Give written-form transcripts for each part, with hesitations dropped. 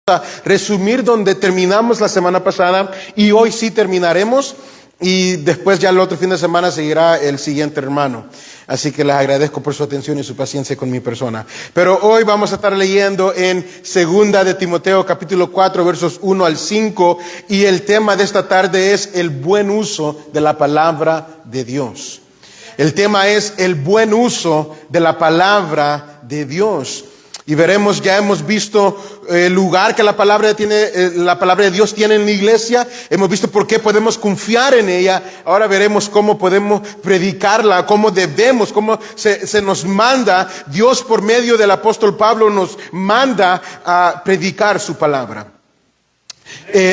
a resumir donde terminamos la semana pasada y hoy sí terminaremos y después ya el otro fin de semana seguirá el siguiente hermano. Así que les agradezco por su atención y su paciencia con mi persona. Pero hoy vamos a estar leyendo en Segunda de Timoteo capítulo 4 versos 1 al 5 y el tema de esta tarde es el buen uso de la palabra de Dios. El tema es el buen uso de la palabra de Dios. Y veremos, ya hemos visto el lugar que la palabra de Dios tiene en la iglesia. Hemos visto por qué podemos confiar en ella. Ahora veremos cómo podemos predicarla, cómo se nos manda. Dios por medio del apóstol Pablo nos manda a predicar su palabra.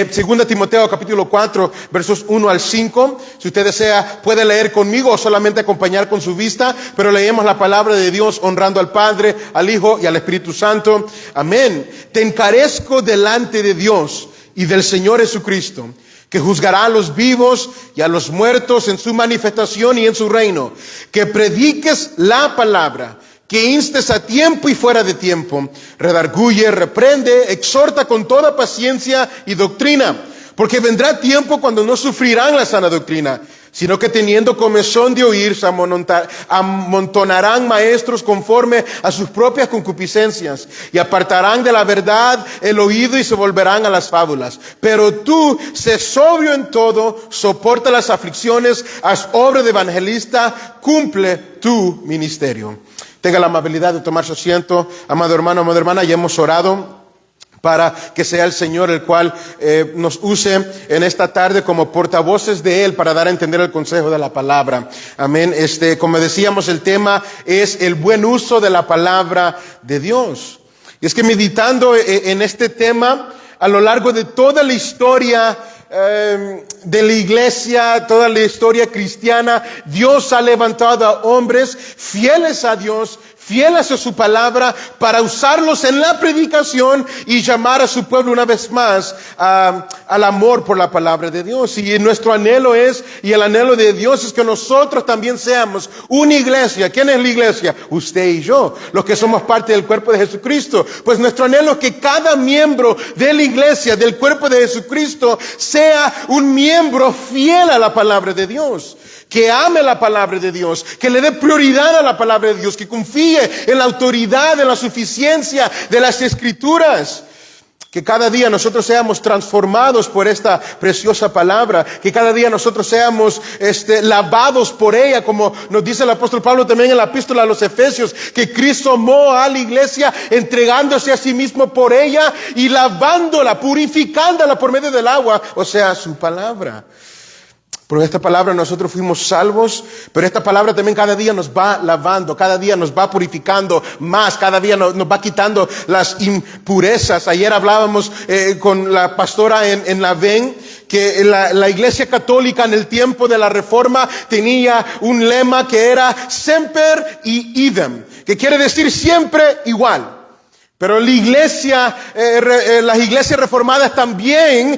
Segunda Timoteo capítulo 4 versos 1 al 5. Si usted desea puede leer conmigo o solamente acompañar con su vista, pero leemos la palabra de Dios honrando al Padre, al Hijo y al Espíritu Santo. Amén. Te encarezco delante de Dios y del Señor Jesucristo, que juzgará a los vivos y a los muertos en su manifestación y en su reino, que prediques la palabra, que instes a tiempo y fuera de tiempo, redarguye, reprende, exhorta con toda paciencia y doctrina, porque vendrá tiempo cuando no sufrirán la sana doctrina, sino que teniendo comezón de oír, se amontonarán maestros conforme a sus propias concupiscencias, y apartarán de la verdad el oído y se volverán a las fábulas. Pero tú, sé sobrio en todo, soporta las aflicciones, haz obra de evangelista, cumple tu ministerio. Tenga la amabilidad de tomar su asiento, amado hermano, amada hermana. Ya hemos orado para que sea el Señor el cual nos use en esta tarde como portavoces de Él para dar a entender el consejo de la palabra. Amén. Como decíamos, el tema es el buen uso de la palabra de Dios. Y es que meditando en este tema, a lo largo de toda la historia de la iglesia, toda la historia cristiana, Dios ha levantado a hombres fieles a Dios, fieles a su palabra, para usarlos en la predicación y llamar a su pueblo una vez más al amor por la palabra de Dios. Y nuestro anhelo es, y el anhelo de Dios es que nosotros también seamos una iglesia. ¿Quién es la iglesia? Usted y yo, los que somos parte del cuerpo de Jesucristo. Pues nuestro anhelo es que cada miembro de la iglesia, del cuerpo de Jesucristo, sea un miembro fiel a la palabra de Dios, que ame la palabra de Dios, que le dé prioridad a la palabra de Dios, que confíe en la autoridad, en la suficiencia de las Escrituras. Que cada día nosotros seamos transformados por esta preciosa palabra, que cada día nosotros seamos lavados por ella, como nos dice el apóstol Pablo también en la epístola a los Efesios, que Cristo amó a la iglesia entregándose a sí mismo por ella y lavándola, purificándola por medio del agua, o sea, su palabra. Por esta palabra nosotros fuimos salvos, pero esta palabra también cada día nos va lavando, cada día nos va purificando más, cada día nos va quitando las impurezas. Ayer hablábamos con la pastora en la VEN, que la iglesia católica en el tiempo de la Reforma tenía un lema que era semper idem, que quiere decir siempre igual. Pero las iglesias reformadas también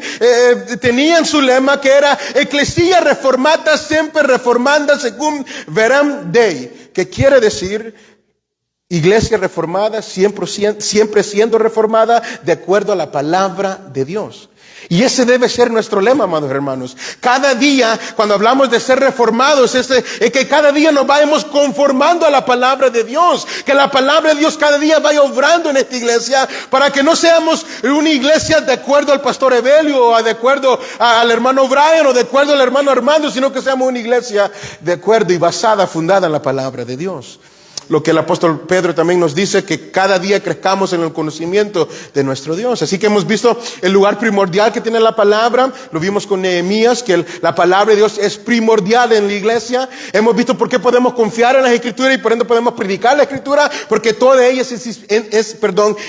tenían su lema que era Ecclesia reformata semper reformanda secum veram Dei, que quiere decir iglesia reformada siempre siendo reformada de acuerdo a la palabra de Dios. Y ese debe ser nuestro lema, amados hermanos. Cada día, cuando hablamos de ser reformados, es que cada día nos vayamos conformando a la palabra de Dios. Que la palabra de Dios cada día vaya obrando en esta iglesia, para que no seamos una iglesia de acuerdo al pastor Evelio, o de acuerdo al hermano Brian, o de acuerdo al hermano Armando, sino que seamos una iglesia de acuerdo y basada, fundada en la palabra de Dios. Lo que el apóstol Pedro también nos dice, que cada día crezcamos en el conocimiento de nuestro Dios. Así que hemos visto el lugar primordial que tiene la palabra. Lo vimos con Nehemías, que la palabra de Dios es primordial en la iglesia. Hemos visto por qué podemos confiar en las Escrituras y por ende podemos predicar la Escritura, porque toda ella es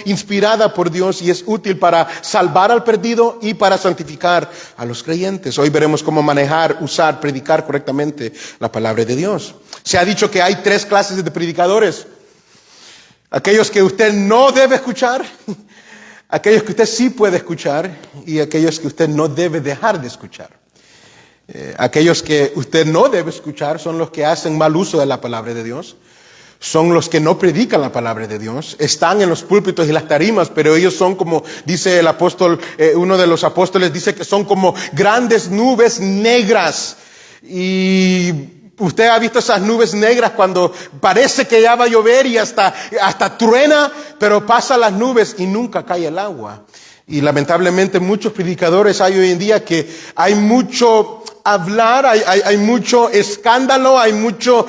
inspirada por Dios y es útil para salvar al perdido y para santificar a los creyentes. Hoy veremos cómo manejar, usar, predicar correctamente la palabra de Dios. Se ha dicho que hay 3 clases de predicadores: aquellos que usted no debe escuchar, aquellos que usted sí puede escuchar y aquellos que usted no debe dejar de escuchar. Aquellos que usted no debe escuchar son los que hacen mal uso de la palabra de Dios, son los que no predican la palabra de Dios. Están en los púlpitos y las tarimas, pero ellos son como, dice el apóstol, uno de los apóstoles dice que son como grandes nubes negras. Y usted ha visto esas nubes negras cuando parece que ya va a llover y hasta truena, pero pasa las nubes y nunca cae el agua. Y lamentablemente muchos predicadores hay hoy en día que hay mucho hablar, hay mucho escándalo, hay mucho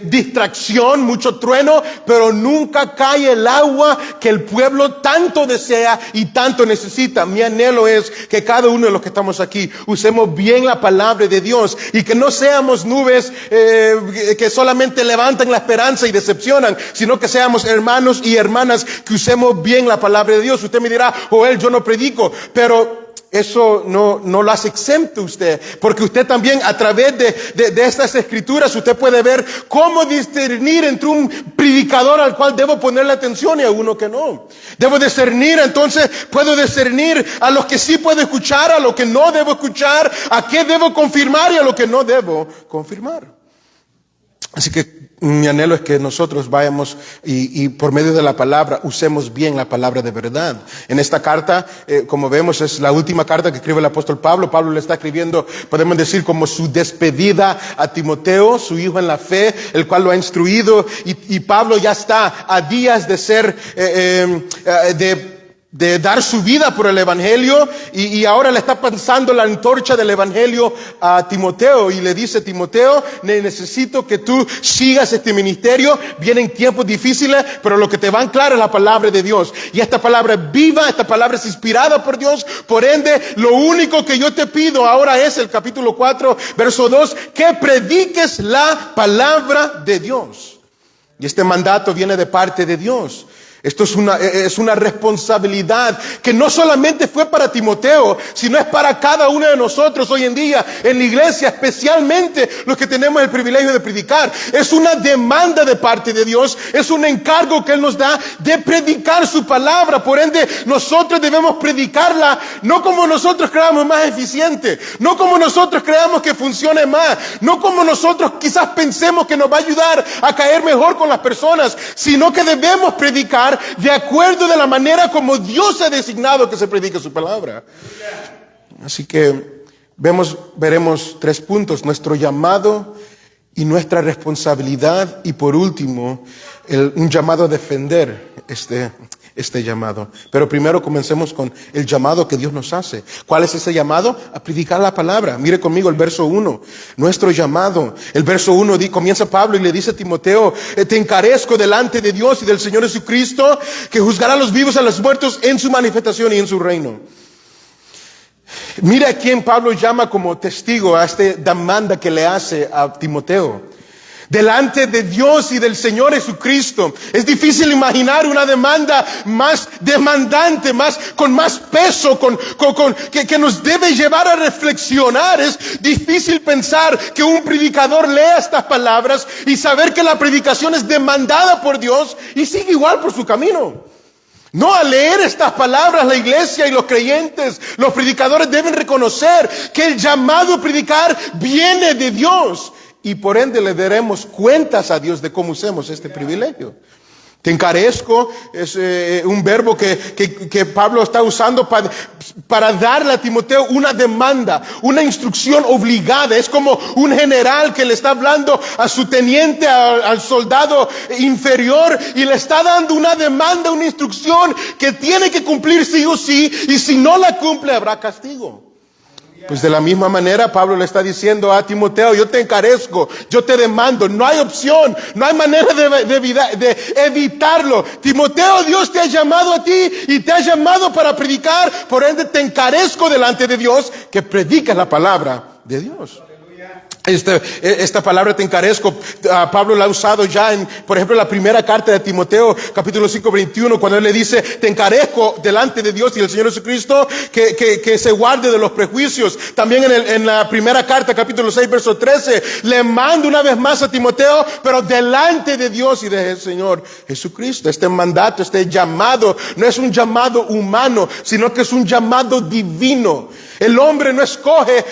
distracción, mucho trueno, pero nunca cae el agua que el pueblo tanto desea y tanto necesita. Mi anhelo es que cada uno de los que estamos aquí usemos bien la palabra de Dios y que no seamos nubes que solamente levantan la esperanza y decepcionan, sino que seamos hermanos y hermanas que usemos bien la palabra de Dios. Usted me dirá, Joel, yo no predico, pero eso no lo hace exento usted, porque usted también a través de estas escrituras usted puede ver cómo discernir entre un predicador al cual debo ponerle atención y a uno que no. Debo discernir, entonces puedo discernir a los que sí puedo escuchar, a los que no debo escuchar, a qué debo confirmar y a lo que no debo confirmar. Así que mi anhelo es que nosotros vayamos y por medio de la palabra usemos bien la palabra de verdad. En esta carta, como vemos, es la última carta que escribe el apóstol Pablo. Pablo le está escribiendo, podemos decir, como su despedida a Timoteo, su hijo en la fe, el cual lo ha instruido. Y Pablo ya está a días de ser, de dar su vida por el evangelio y ahora le está pasando la antorcha del evangelio a Timoteo y le dice: Timoteo, necesito que tú sigas este ministerio. Vienen tiempos difíciles, pero lo que te va a anclar es la palabra de Dios, y esta palabra es viva, esta palabra es inspirada por Dios. Por ende, lo único que yo te pido ahora es, el capítulo 4 verso 2, que prediques la palabra de Dios. Y este mandato viene de parte de Dios. Esto es una responsabilidad que no solamente fue para Timoteo, sino es para cada uno de nosotros hoy en día en la iglesia, especialmente los que tenemos el privilegio de predicar. Es una demanda de parte de Dios, es un encargo que Él nos da de predicar su palabra. Por ende, nosotros debemos predicarla no como nosotros creamos más eficiente, no como nosotros creamos que funcione más, no como nosotros quizás pensemos que nos va a ayudar a caer mejor con las personas, sino que debemos predicar de acuerdo de la manera como Dios ha designado que se predique su palabra. Así que veremos 3 puntos: nuestro llamado y nuestra responsabilidad, y por último un llamado a defender este llamado. Pero primero comencemos con el llamado que Dios nos hace. ¿Cuál es ese llamado? A predicar la palabra. Mire conmigo el verso 1. Nuestro llamado. El verso 1 comienza Pablo y le dice a Timoteo: te encarezco delante de Dios y del Señor Jesucristo, que juzgará a los vivos y a los muertos en su manifestación y en su reino. Mire a quién Pablo llama como testigo a esta demanda que le hace a Timoteo. Delante de Dios y del Señor Jesucristo. Es difícil imaginar una demanda más demandante, con más peso, que nos debe llevar a reflexionar. Es difícil pensar que un predicador lea estas palabras y saber que la predicación es demandada por Dios y sigue igual por su camino. No, al leer estas palabras, la iglesia y los creyentes, los predicadores deben reconocer que el llamado a predicar viene de Dios. Y por ende le daremos cuentas a Dios de cómo usemos este privilegio. Te encarezco es un verbo que Pablo está usando para darle a Timoteo una demanda, una instrucción obligada. Es como un general que le está hablando a su teniente, al soldado inferior, y le está dando una demanda, una instrucción que tiene que cumplir sí o sí, y si no la cumple habrá castigo. Pues de la misma manera Pablo le está diciendo a Timoteo: yo te encarezco, yo te demando, no hay opción, no hay manera de evitarlo. Timoteo, Dios te ha llamado a ti y te ha llamado para predicar. Por ende te encarezco delante de Dios que prediques la palabra de Dios. Esta palabra te encarezco, Pablo la ha usado ya por ejemplo, la primera carta de Timoteo, capítulo 5, 21, cuando él le dice: te encarezco delante de Dios y del Señor Jesucristo que se guarde de los prejuicios. También en la primera carta, capítulo 6, verso 13, le mando una vez más a Timoteo, pero delante de Dios y del Señor Jesucristo. Este mandato, este llamado, no es un llamado humano, sino que es un llamado divino. El hombre no escoge,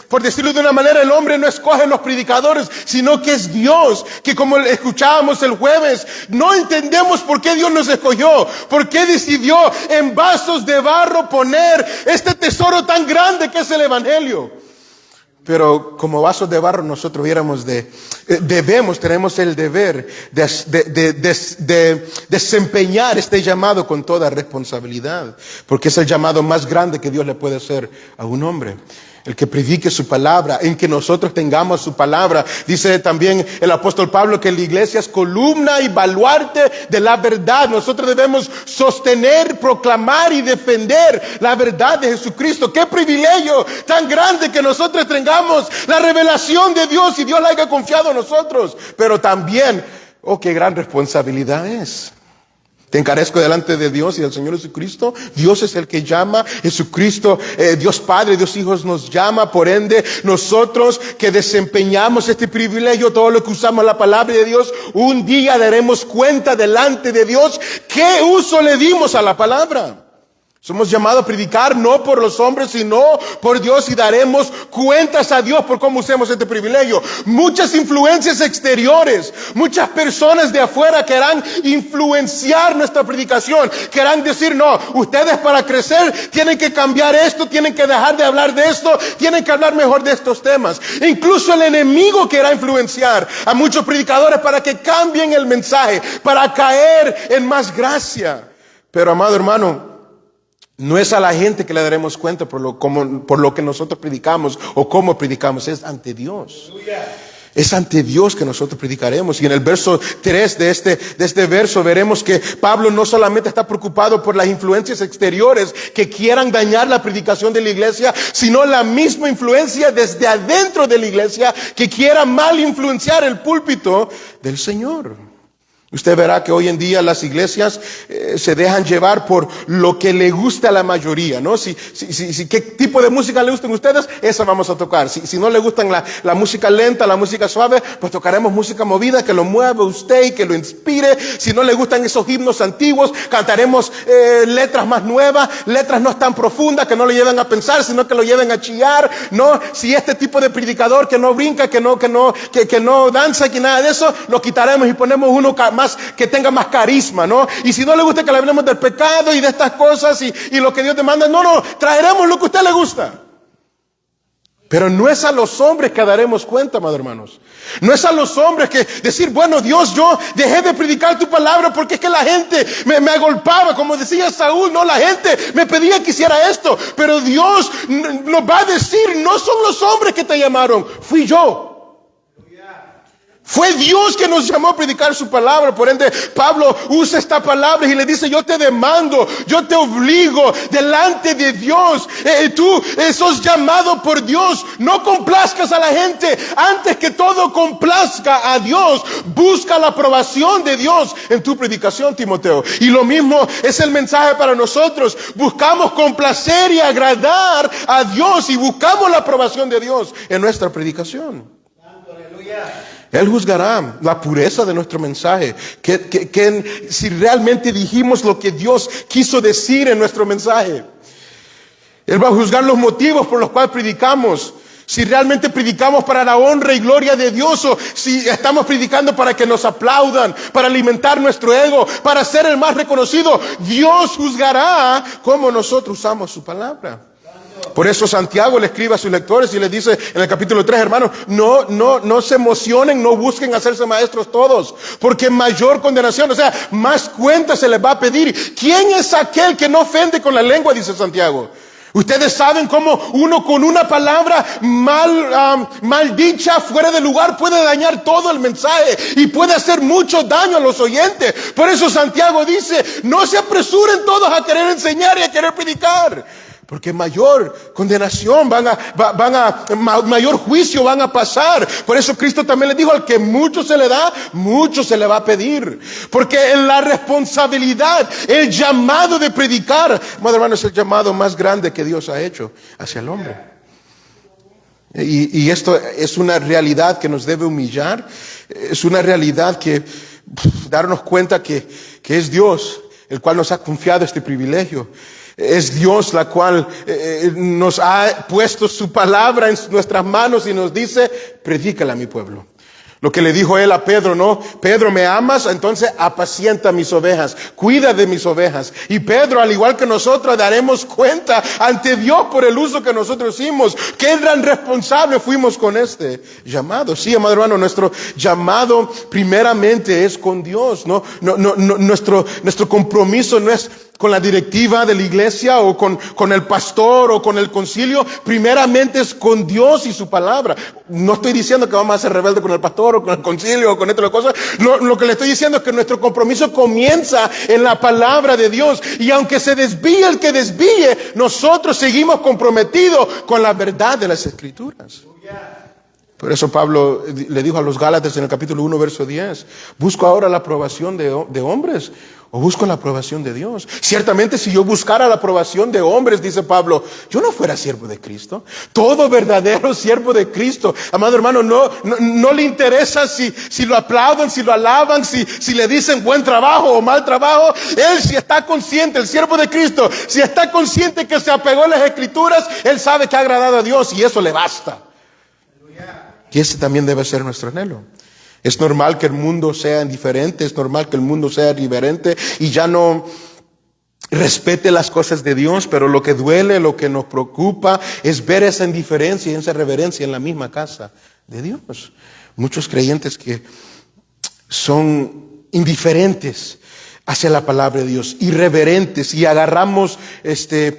por decirlo de una manera, el hombre no escoge los predicadores, sino que es Dios, que como escuchábamos el jueves, no entendemos por qué Dios nos escogió, por qué decidió en vasos de barro poner este tesoro tan grande que es el Evangelio. Pero como vasos de barro nosotros tenemos el deber de desempeñar este llamado con toda responsabilidad, porque es el llamado más grande que Dios le puede hacer a un hombre. El que predique su palabra, en que nosotros tengamos su palabra. Dice también el apóstol Pablo que la iglesia es columna y baluarte de la verdad. Nosotros debemos sostener, proclamar y defender la verdad de Jesucristo. Qué privilegio tan grande que nosotros tengamos la revelación de Dios y Dios la haya confiado a nosotros. Pero también, qué gran responsabilidad es. Te encarezco delante de Dios y del Señor Jesucristo. Dios es el que llama. Jesucristo, Dios Padre, Dios Hijo nos llama. Por ende, nosotros que desempeñamos este privilegio, todo lo que usamos la palabra de Dios, un día daremos cuenta delante de Dios qué uso le dimos a la palabra. Somos llamados a predicar no por los hombres, sino por Dios, y daremos cuentas a Dios por cómo usemos este privilegio. Muchas influencias exteriores, muchas personas de afuera querrán influenciar nuestra predicación, querrán decir, no, ustedes para crecer tienen que cambiar esto, tienen que dejar de hablar de esto, tienen que hablar mejor de estos temas. E incluso el enemigo querrá influenciar a muchos predicadores para que cambien el mensaje, para caer en más gracia. Pero amado hermano, no es a la gente que le daremos cuenta por lo que nosotros predicamos o cómo predicamos, es ante Dios. Es ante Dios que nosotros predicaremos. Y en el verso 3 de este verso veremos que Pablo no solamente está preocupado por las influencias exteriores que quieran dañar la predicación de la iglesia, sino la misma influencia desde adentro de la iglesia que quiera mal influenciar el púlpito del Señor. Usted verá que hoy en día las iglesias se dejan llevar por lo que le gusta a la mayoría, ¿no? Si qué tipo de música le gustan a ustedes, esa vamos a tocar. Si no le gustan la música lenta, la música suave, pues tocaremos música movida que lo mueva a usted y que lo inspire. Si no le gustan esos himnos antiguos, cantaremos letras más nuevas, letras no tan profundas que no le lleven a pensar, sino que lo lleven a chillar, ¿no? Si este tipo de predicador que no brinca, que no danza, que nada de eso, lo quitaremos y ponemos uno que tenga más carisma, ¿no? Y si no le gusta que le hablemos del pecado y de estas cosas y lo que Dios demanda, no, traeremos lo que a usted le gusta. Pero no es a los hombres que daremos cuenta, amados hermanos. No es a los hombres que decir, bueno, Dios, yo dejé de predicar tu palabra porque es que la gente me agolpaba, como decía Saúl, no, la gente me pedía que hiciera esto. Pero Dios nos va a decir, no son los hombres que te llamaron, fui yo. Fue Dios que nos llamó a predicar su palabra. Por ende, Pablo usa esta palabra y le dice, yo te demando, yo te obligo delante de Dios. Tú sos llamado por Dios. No complazcas a la gente. Antes que todo complazca a Dios. Busca la aprobación de Dios en tu predicación, Timoteo. Y lo mismo es el mensaje para nosotros. Buscamos complacer y agradar a Dios y buscamos la aprobación de Dios en nuestra predicación. Aleluya. Él juzgará la pureza de nuestro mensaje, que si realmente dijimos lo que Dios quiso decir en nuestro mensaje. Él va a juzgar los motivos por los cuales predicamos. Si realmente predicamos para la honra y gloria de Dios, o si estamos predicando para que nos aplaudan, para alimentar nuestro ego, para ser el más reconocido. Dios juzgará cómo nosotros usamos su palabra. Por eso Santiago le escribe a sus lectores y les dice en el capítulo 3, hermanos, no se emocionen, no busquen hacerse maestros todos, porque mayor condenación, o sea, más cuentas se les va a pedir. ¿Quién es aquel que no ofende con la lengua? Dice Santiago. Ustedes saben cómo uno con una palabra mal dicha, fuera de lugar, puede dañar todo el mensaje y puede hacer mucho daño a los oyentes. Por eso Santiago dice, no se apresuren todos a querer enseñar y a querer predicar. Porque mayor condenación mayor juicio van a pasar. Por eso Cristo también les dijo, al que mucho se le da, mucho se le va a pedir. Porque en la responsabilidad, el llamado de predicar, madre hermano, es el llamado más grande que Dios ha hecho hacia el hombre. Y esto es una realidad que nos debe humillar. Es una realidad que darnos cuenta que es Dios el cual nos ha confiado este privilegio. Es Dios la cual nos ha puesto su palabra en nuestras manos y nos dice, predícala a mi pueblo. Lo que le dijo él a Pedro, ¿no? Pedro, ¿me amas? Entonces apacienta mis ovejas, cuida de mis ovejas. Y Pedro, al igual que nosotros, daremos cuenta ante Dios por el uso que nosotros hicimos. Qué gran responsable fuimos con este llamado. Sí, amado hermano, nuestro llamado primeramente es con Dios, ¿no? Nuestro compromiso no es con la directiva de la iglesia o con el pastor o con el concilio. Primeramente es con Dios y su palabra. No estoy diciendo que vamos a ser rebeldes con el pastor o con el concilio o con estas cosas. Lo que le estoy diciendo es que nuestro compromiso comienza en la palabra de Dios. Y aunque se desvíe el que desvíe, nosotros seguimos comprometidos con la verdad de las Escrituras. Por eso Pablo le dijo a los Gálatas en el capítulo 1, verso 10, ¿busco ahora la aprobación de hombres o busco la aprobación de Dios? Ciertamente si yo buscara la aprobación de hombres, dice Pablo, yo no fuera siervo de Cristo. Todo verdadero siervo de Cristo, amado hermano, no le interesa si lo aplauden, si lo alaban, si le dicen buen trabajo o mal trabajo. Él, si está consciente, el siervo de Cristo, si está consciente que se apegó a las Escrituras, él sabe que ha agradado a Dios y eso le basta. Y ese también debe ser nuestro anhelo. Es normal que el mundo sea indiferente, es normal que el mundo sea irreverente y ya no respete las cosas de Dios, pero lo que duele, lo que nos preocupa es ver esa indiferencia y esa reverencia en la misma casa de Dios. Muchos creyentes que son indiferentes hacia la palabra de Dios, irreverentes, y agarramos este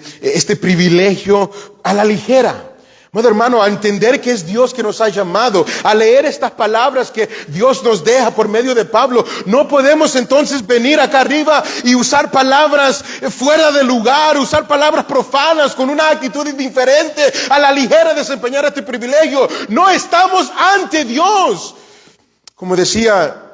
privilegio a la ligera. Amado hermano, a entender que es Dios que nos ha llamado, a leer estas palabras que Dios nos deja por medio de Pablo, no podemos entonces venir acá arriba y usar palabras fuera de lugar, usar palabras profanas con una actitud indiferente, a la ligera desempeñar este privilegio. No estamos ante Dios. Como decía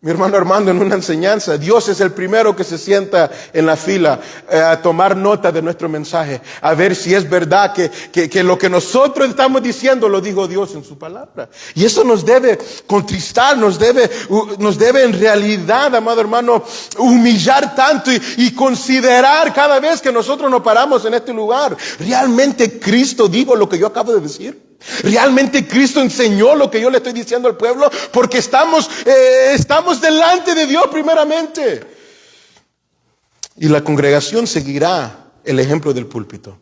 mi hermano Armando en una enseñanza, Dios es el primero que se sienta en la fila a tomar nota de nuestro mensaje, a ver si es verdad que lo que nosotros estamos diciendo lo dijo Dios en su palabra. Y eso nos debe contristar, nos debe en realidad, amado hermano, humillar tanto y considerar cada vez que nosotros nos paramos en este lugar. ¿Realmente Cristo dijo lo que yo acabo de decir? ¿Realmente Cristo enseñó lo que yo le estoy diciendo al pueblo? Porque estamos delante de Dios primeramente. Y la congregación seguirá el ejemplo del púlpito.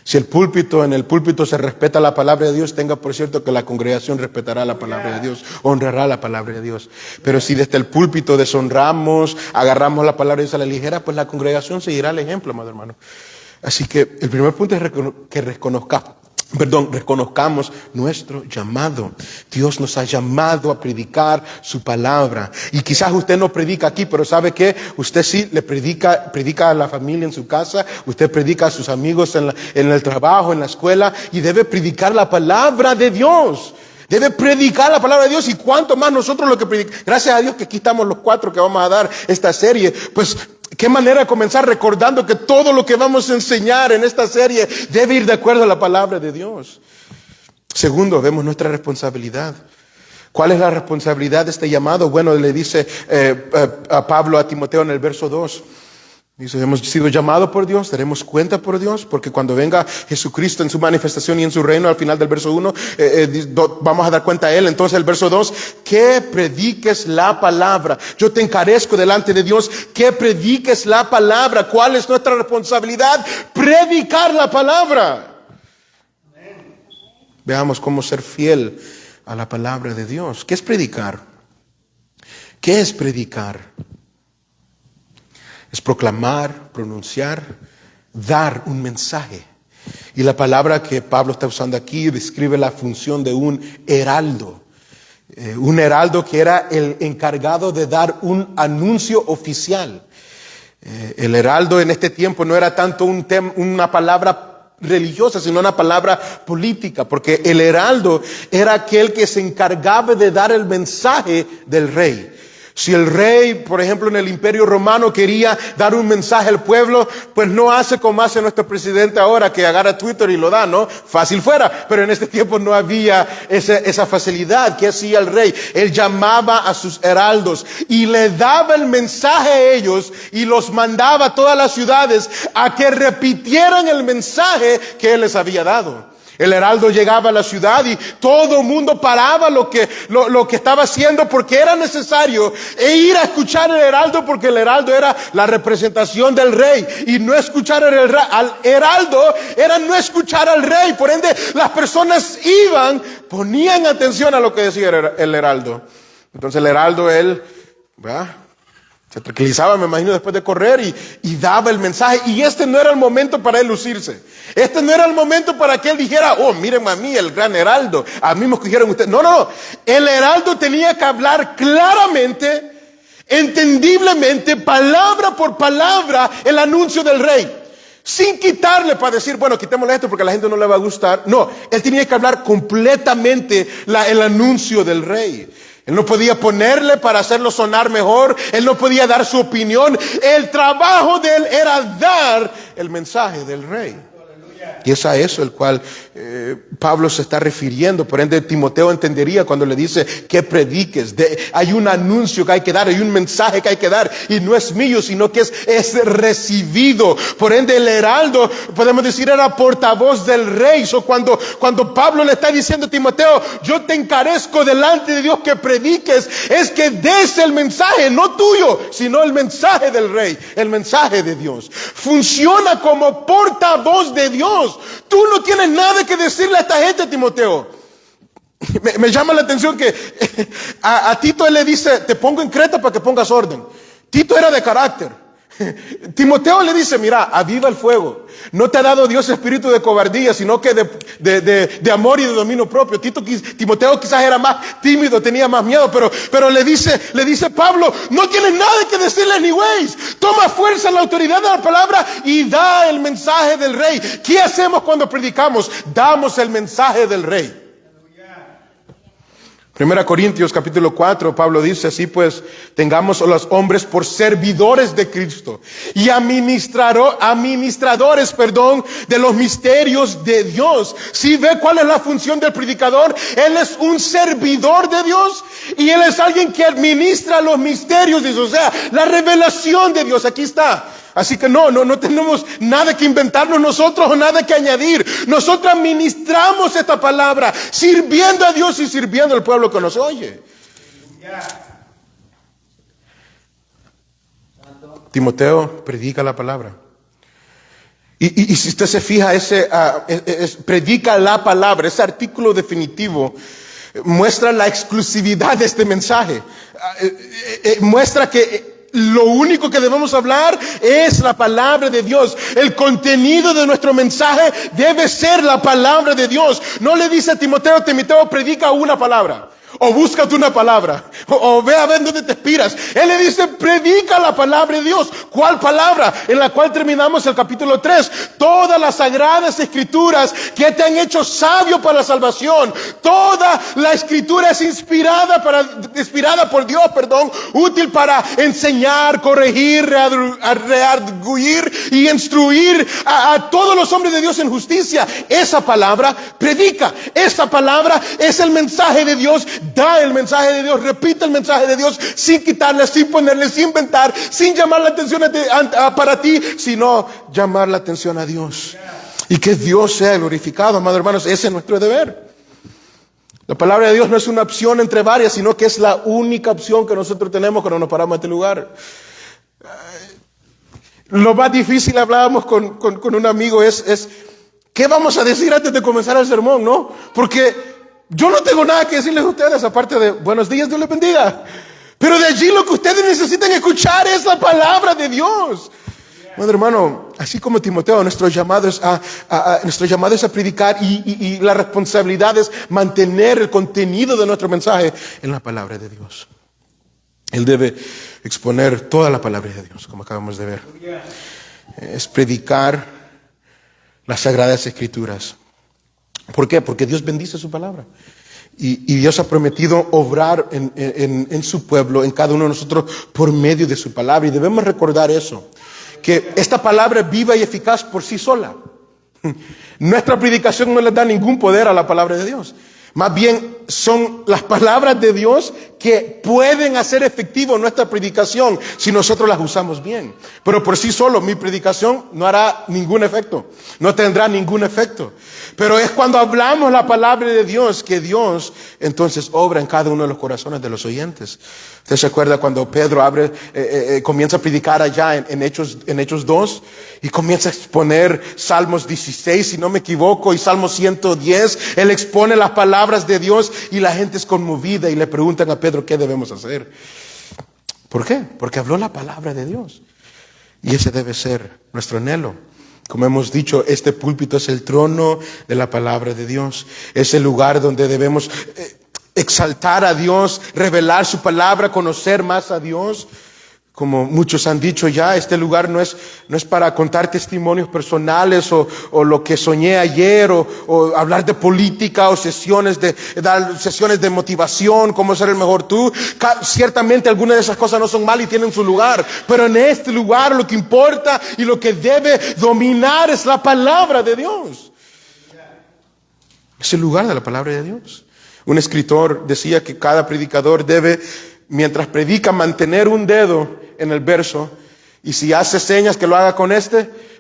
Si en el púlpito se respeta la palabra de Dios, tenga por cierto que la congregación respetará la palabra de Dios, honrará la palabra de Dios. Pero si desde el púlpito deshonramos, agarramos la palabra de Dios a la ligera, pues la congregación seguirá el ejemplo, amado hermano. Así que el primer punto es que reconozcamos nuestro llamado. Dios nos ha llamado a predicar su palabra. Y quizás usted no predica aquí, pero ¿sabe qué? Usted sí le predica a la familia en su casa, usted predica a sus amigos en el trabajo, en la escuela, y debe predicar la palabra de Dios. Debe predicar la palabra de Dios, y cuanto más nosotros lo que predicamos. Gracias a Dios que aquí estamos los 4 que vamos a dar esta serie. Pues qué manera de comenzar recordando que todo lo que vamos a enseñar en esta serie debe ir de acuerdo a la palabra de Dios. Segundo, vemos nuestra responsabilidad. ¿Cuál es la responsabilidad de este llamado? Bueno, le dice a Pablo a Timoteo en el verso 2. Dice, hemos sido llamados por Dios, daremos cuenta por Dios, porque cuando venga Jesucristo en su manifestación y en su reino, al final del verso 1, vamos a dar cuenta a Él. Entonces el verso 2, que prediques la palabra. Yo te encarezco delante de Dios, que prediques la palabra. ¿Cuál es nuestra responsabilidad? Predicar la palabra. Veamos cómo ser fiel a la palabra de Dios. ¿Qué es predicar? ¿Qué es predicar? Es proclamar, pronunciar, dar un mensaje. Y la palabra que Pablo está usando aquí describe la función de un heraldo. Un heraldo que era el encargado de dar un anuncio oficial. El heraldo en este tiempo no era tanto una palabra religiosa, sino una palabra política, porque el heraldo era aquel que se encargaba de dar el mensaje del rey. Si el rey, por ejemplo, en el Imperio Romano quería dar un mensaje al pueblo, pues no hace como hace nuestro presidente ahora, que agarra Twitter y lo da, ¿no? Fácil fuera. Pero en este tiempo no había esa facilidad. ¿Qué hacía el rey? Él llamaba a sus heraldos y le daba el mensaje a ellos y los mandaba a todas las ciudades a que repitieran el mensaje que él les había dado. El heraldo llegaba a la ciudad y todo el mundo paraba lo que estaba haciendo porque era necesario ir a escuchar al heraldo, porque el heraldo era la representación del rey, y no escuchar al heraldo era no escuchar al rey. Por ende, las personas ponían atención a lo que decía el heraldo. Entonces el heraldo, ¿verdad?, se tranquilizaba, me imagino, después de correr y daba el mensaje. Y este no era el momento para él lucirse. Este no era el momento para que él dijera, oh, miren a mí, el gran heraldo, a mí me escogieron ustedes. No. El heraldo tenía que hablar claramente, entendiblemente, palabra por palabra, el anuncio del rey. Sin quitarle para decir, bueno, quitémosle esto porque a la gente no le va a gustar. No, él tenía que hablar completamente el anuncio del rey. Él no podía ponerle para hacerlo sonar mejor. Él no podía dar su opinión. El trabajo de él era dar el mensaje del rey. Y es a eso el cual Pablo se está refiriendo. Por ende, Timoteo entendería cuando le dice que prediques. Hay un anuncio que hay que dar, hay un mensaje que hay que dar, y no es mío, sino que es recibido. Por ende, el heraldo, podemos decir, era portavoz del rey. Cuando Pablo le está diciendo a Timoteo, yo te encarezco delante de Dios que prediques, es que des el mensaje, no tuyo, sino el mensaje del rey, el mensaje de Dios. Funciona como portavoz de Dios. Tú no tienes nada que decirle a esta gente, Timoteo. Me llama la atención que a Tito él le dice, te pongo en Creta para que pongas orden. Tito era de carácter. Timoteo le dice, mira, aviva el fuego. No te ha dado Dios espíritu de cobardía, sino que de amor y de dominio propio. Timoteo quizás era más tímido, tenía más miedo, pero le dice Pablo, no tienes nada que decirle anyways. Toma fuerza en la autoridad de la palabra y da el mensaje del rey. ¿Qué hacemos cuando predicamos? Damos el mensaje del rey. 1 Corintios capítulo 4, Pablo dice, así pues, tengamos a los hombres por servidores de Cristo y administradores, de los misterios de Dios. ¿Sí ve cuál es la función del predicador? Él es un servidor de Dios y él es alguien que administra los misterios de Dios, o sea, la revelación de Dios. Aquí está. Así que no tenemos nada que inventarnos nosotros o nada que añadir. Nosotros administramos esta palabra, sirviendo a Dios y sirviendo al pueblo que nos oye. Timoteo predica la palabra. Y si usted se fija, predica la palabra, ese artículo definitivo muestra la exclusividad de este mensaje. Muestra que lo único que debemos hablar es la palabra de Dios. El contenido de nuestro mensaje debe ser la palabra de Dios. No le dice a Timoteo, predica una palabra. O búscate una palabra. O ve a ver dónde te inspiras. Él le dice, predica la palabra de Dios. ¿Cuál palabra? En la cual terminamos el capítulo 3. Todas las sagradas escrituras que te han hecho sabio para la salvación. Toda la escritura es inspirada por Dios, útil para enseñar, corregir, redarguir y instruir a todos los hombres de Dios en justicia. Esa palabra predica. Esa palabra es el mensaje de Dios. Da el mensaje de Dios, repite el mensaje de Dios, sin quitarle, sin ponerle, sin inventar, sin llamar la atención para ti, sino llamar la atención a Dios. Y que Dios sea glorificado, amados hermanos. Ese es nuestro deber. La palabra de Dios no es una opción entre varias, sino que es la única opción que nosotros tenemos cuando nos paramos en este lugar. Lo más difícil, hablábamos con un amigo, es ¿qué vamos a decir antes de comenzar el sermón? ¿No? Porque yo no tengo nada que decirles a ustedes aparte de buenos días, Dios les bendiga. Pero de allí lo que ustedes necesitan escuchar es la palabra de Dios. Bueno, hermano, así como Timoteo, nuestro llamado es a predicar y la responsabilidad es mantener el contenido de nuestro mensaje en la palabra de Dios. Él debe exponer toda la palabra de Dios, como acabamos de ver. Es predicar las sagradas escrituras. ¿Por qué? Porque Dios bendice su palabra. Y Dios ha prometido obrar en su pueblo, en cada uno de nosotros, por medio de su palabra. Y debemos recordar eso, que esta palabra es viva y eficaz por sí sola. Nuestra predicación no le da ningún poder a la palabra de Dios. Más bien son las palabras de Dios que pueden hacer efectivo nuestra predicación si nosotros las usamos bien. Pero por sí solo mi predicación no hará ningún efecto, no tendrá ningún efecto. Pero es cuando hablamos la palabra de Dios que Dios entonces obra en cada uno de los corazones de los oyentes. ¿Usted se acuerda cuando Pedro comienza a predicar allá en Hechos 2 y comienza a exponer Salmos 16, si no me equivoco, y Salmos 110? Él expone las palabras de Dios y la gente es conmovida y le preguntan a Pedro qué debemos hacer. ¿Por qué? Porque habló la palabra de Dios. Y ese debe ser nuestro anhelo. Como hemos dicho, este púlpito es el trono de la palabra de Dios. Es el lugar donde debemos exaltar a Dios, revelar su palabra, conocer más a Dios. Como muchos han dicho ya, este lugar no es para contar testimonios personales o lo que soñé ayer o hablar de política o dar sesiones de motivación, cómo ser el mejor tú. Ciertamente algunas de esas cosas no son malas y tienen su lugar, pero en este lugar lo que importa y lo que debe dominar es la palabra de Dios. Es el lugar de la palabra de Dios. Un escritor decía que cada predicador debe, mientras predica, mantener un dedo en el verso, y si hace señas que lo haga con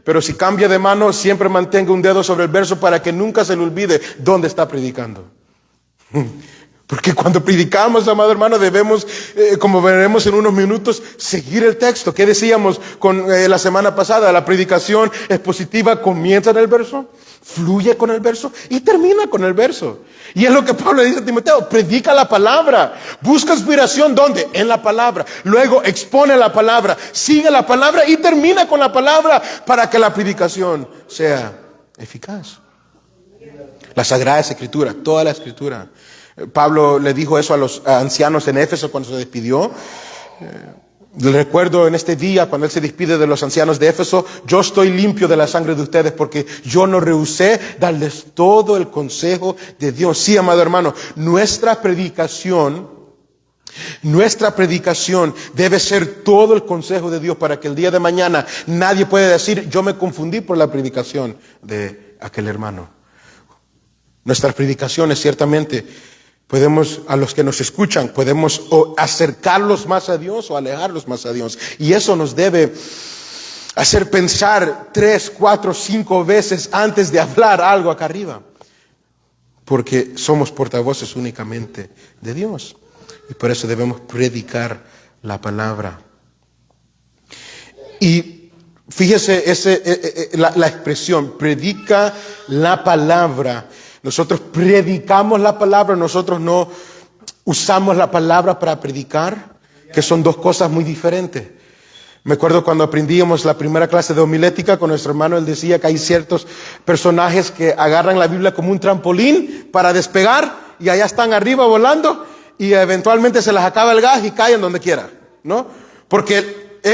pero si cambia de mano siempre mantenga un dedo sobre el verso para que nunca se le olvide dónde está predicando. Porque cuando predicamos, amado hermano, debemos, como veremos en unos minutos, seguir el texto. ¿Qué decíamos la semana pasada? La predicación expositiva comienza en el verso, fluye con el verso y termina con el verso. Y es lo que Pablo le dice a Timoteo: predica la palabra, busca inspiración, ¿dónde? En la palabra. Luego expone la palabra, sigue la palabra y termina con la palabra para que la predicación sea eficaz. La Sagrada Escritura, toda la Escritura. Pablo le dijo eso a los ancianos en Éfeso cuando se despidió. Le recuerdo en este día cuando él se despide de los ancianos de Éfeso: yo estoy limpio de la sangre de ustedes porque yo no rehusé darles todo el consejo de Dios. Sí, amado hermano, nuestra predicación debe ser todo el consejo de Dios para que el día de mañana nadie pueda decir: yo me confundí por la predicación de aquel hermano. Nuestras predicaciones ciertamente a los que nos escuchan, podemos o acercarlos más a Dios o alejarlos más a Dios. Y eso nos debe hacer pensar 3, 4, 5 veces antes de hablar algo acá arriba. Porque somos portavoces únicamente de Dios. Y por eso debemos predicar la palabra. Y fíjese la expresión, predica la palabra. Nosotros predicamos la palabra, nosotros no usamos la palabra para predicar, que son dos cosas muy diferentes. Me acuerdo cuando aprendíamos la primera clase de homilética con nuestro hermano, él decía que hay ciertos personajes que agarran la Biblia como un trampolín para despegar y allá están arriba volando y eventualmente se les acaba el gas y caen donde quiera, ¿no? Porque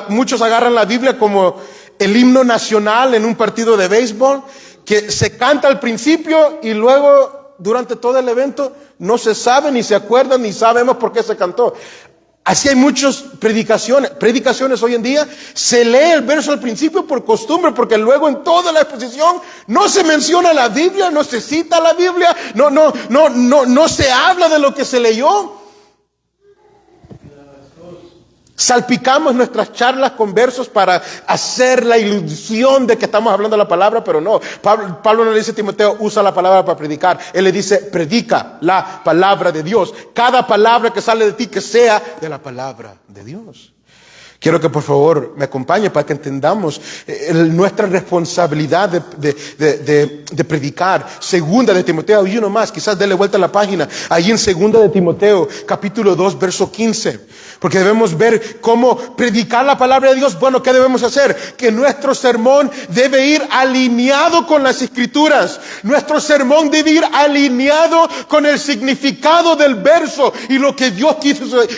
muchos agarran la Biblia como el himno nacional en un partido de béisbol, que se canta al principio y luego durante todo el evento no se sabe ni se acuerdan ni sabemos por qué se cantó. Así hay muchas predicaciones hoy en día. Se lee el verso al principio por costumbre, porque luego en toda la exposición no se menciona la Biblia, no se cita la Biblia, no se habla de lo que se leyó. Salpicamos nuestras charlas con versos para hacer la ilusión de que estamos hablando de la palabra, pero no. Pablo no le dice a Timoteo: usa la palabra para predicar. Él le dice: predica la palabra de Dios. Cada palabra que sale de ti, que sea de la palabra de Dios. Quiero que por favor me acompañe para que entendamos nuestra responsabilidad de predicar. Segunda de Timoteo, y uno más, quizás dele vuelta a la página. Ahí en Segunda de Timoteo, capítulo 2, verso 15. Porque debemos ver cómo predicar la palabra de Dios. Bueno, ¿qué debemos hacer? Que nuestro sermón debe ir alineado con las Escrituras. Nuestro sermón debe ir alineado con el significado del verso y lo que Dios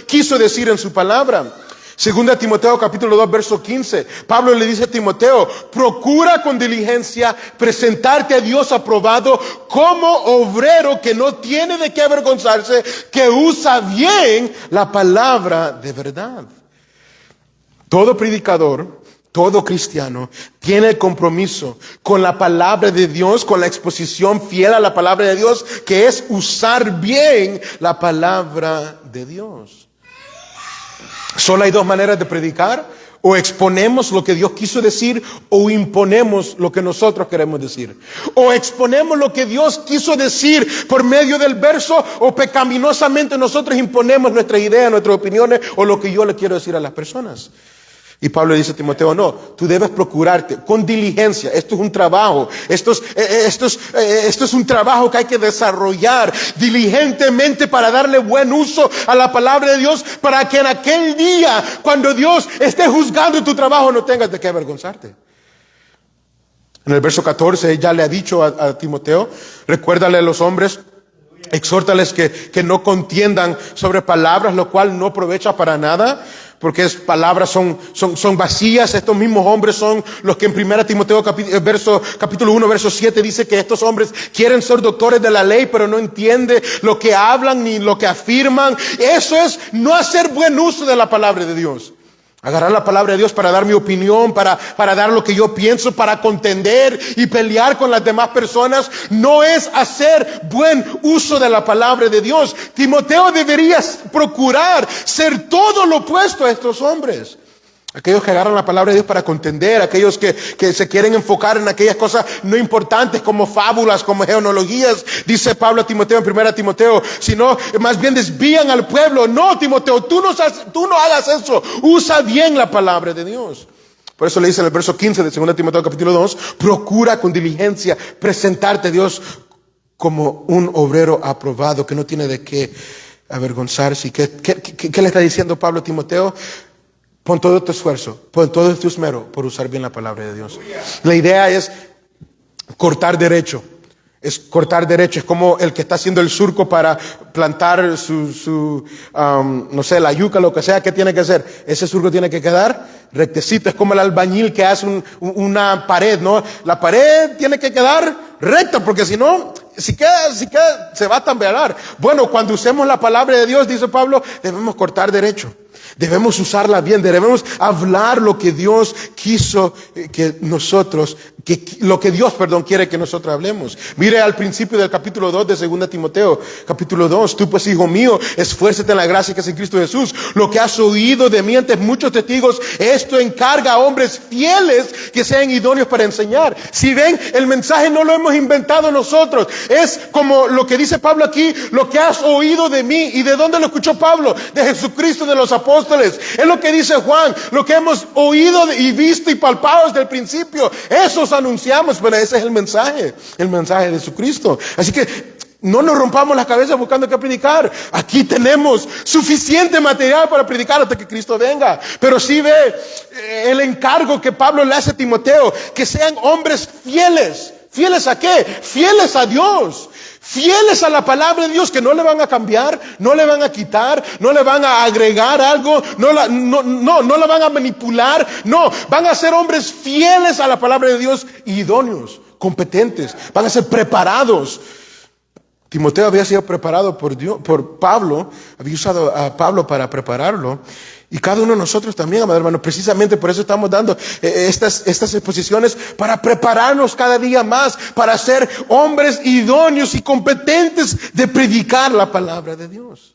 quiso decir en su palabra. Segunda Timoteo capítulo 2 verso 15. Pablo le dice a Timoteo, procura con diligencia presentarte a Dios aprobado como obrero que no tiene de qué avergonzarse, que usa bien la palabra de verdad. Todo predicador, todo cristiano tiene el compromiso con la palabra de Dios, con la exposición fiel a la palabra de Dios, que es usar bien la palabra de Dios. Solo hay dos maneras de predicar: o exponemos lo que Dios quiso decir, o imponemos lo que nosotros queremos decir. O exponemos lo que Dios quiso decir por medio del verso, o pecaminosamente nosotros imponemos nuestras ideas, nuestras opiniones, o lo que yo le quiero decir a las personas. Y Pablo le dice a Timoteo, no, tú debes procurarte con diligencia. Esto es un trabajo, esto es un trabajo que hay que desarrollar diligentemente para darle buen uso a la palabra de Dios, para que en aquel día, cuando Dios esté juzgando tu trabajo, no tengas de qué avergonzarte. En el verso 14 ya le ha dicho a Timoteo, recuérdale a los hombres, exhórtales que no contiendan sobre palabras, lo cual no aprovecha para nada, porque palabras son vacías. Estos mismos hombres son los que en 1 Timoteo capítulo 1 verso 7 dice que estos hombres quieren ser doctores de la ley, pero no entienden lo que hablan ni lo que afirman. Eso es no hacer buen uso de la palabra de Dios. Agarrar la palabra de Dios para dar mi opinión, para dar lo que yo pienso, para contender y pelear con las demás personas, no es hacer buen uso de la palabra de Dios. Timoteo debería procurar ser todo lo opuesto a estos hombres. Aquellos que agarran la palabra de Dios para contender, aquellos que se quieren enfocar en aquellas cosas no importantes como fábulas, como genealogías, dice Pablo a Timoteo en 1 Timoteo, sino más bien desvían al pueblo. No, Timoteo, tú no hagas eso, usa bien la palabra de Dios. Por eso le dice en el verso 15 de 2 Timoteo capítulo 2, procura con diligencia presentarte a Dios como un obrero aprobado, que no tiene de qué avergonzarse. ¿Qué le está diciendo Pablo a Timoteo? Pon todo tu esfuerzo, pon todo tu esmero por usar bien la palabra de Dios. La idea es cortar derecho. Es cortar derecho. Es como el que está haciendo el surco para plantar no sé, la yuca, lo que sea. ¿Qué tiene que hacer? Ese surco tiene que quedar rectecito. Es como el albañil que hace una pared, ¿no? La pared tiene que quedar recta, porque si no, si queda, se va a tambalear. Bueno, cuando usemos la palabra de Dios, dice Pablo, debemos cortar derecho. Debemos usarla bien, debemos hablar lo que Dios quiso que nosotros, lo que Dios, quiere que nosotros hablemos. Mire al principio del capítulo 2 de 2 Timoteo, capítulo 2, tú pues, hijo mío, esfuérzate en la gracia que es en Cristo Jesús. Lo que has oído de mí ante muchos testigos, esto encarga a hombres fieles que sean idóneos para enseñar. Si ven, el mensaje no lo hemos inventado nosotros. Es como lo que dice Pablo aquí, lo que has oído de mí. ¿Y de dónde lo escuchó Pablo? De Jesucristo, de los apóstoles. Es lo que dice Juan, lo que hemos oído y visto y palpado desde el principio. Eso os anunciamos, pero ese es el mensaje de Jesucristo. Así que no nos rompamos la cabeza buscando qué predicar. Aquí tenemos suficiente material para predicar hasta que Cristo venga. Pero sí ve el encargo que Pablo le hace a Timoteo, que sean hombres fieles. ¿Fieles a qué? Fieles a Dios. Fieles a la palabra de Dios, que no le van a cambiar, no le van a quitar, no le van a agregar algo, no la van a manipular. No, van a ser hombres fieles a la palabra de Dios, idóneos, competentes, van a ser preparados. Timoteo había sido preparado por Pablo, había usado a Pablo para prepararlo. Y cada uno de nosotros también, amado hermano, precisamente por eso estamos dando estas exposiciones, para prepararnos cada día más, para ser hombres idóneos y competentes de predicar la palabra de Dios.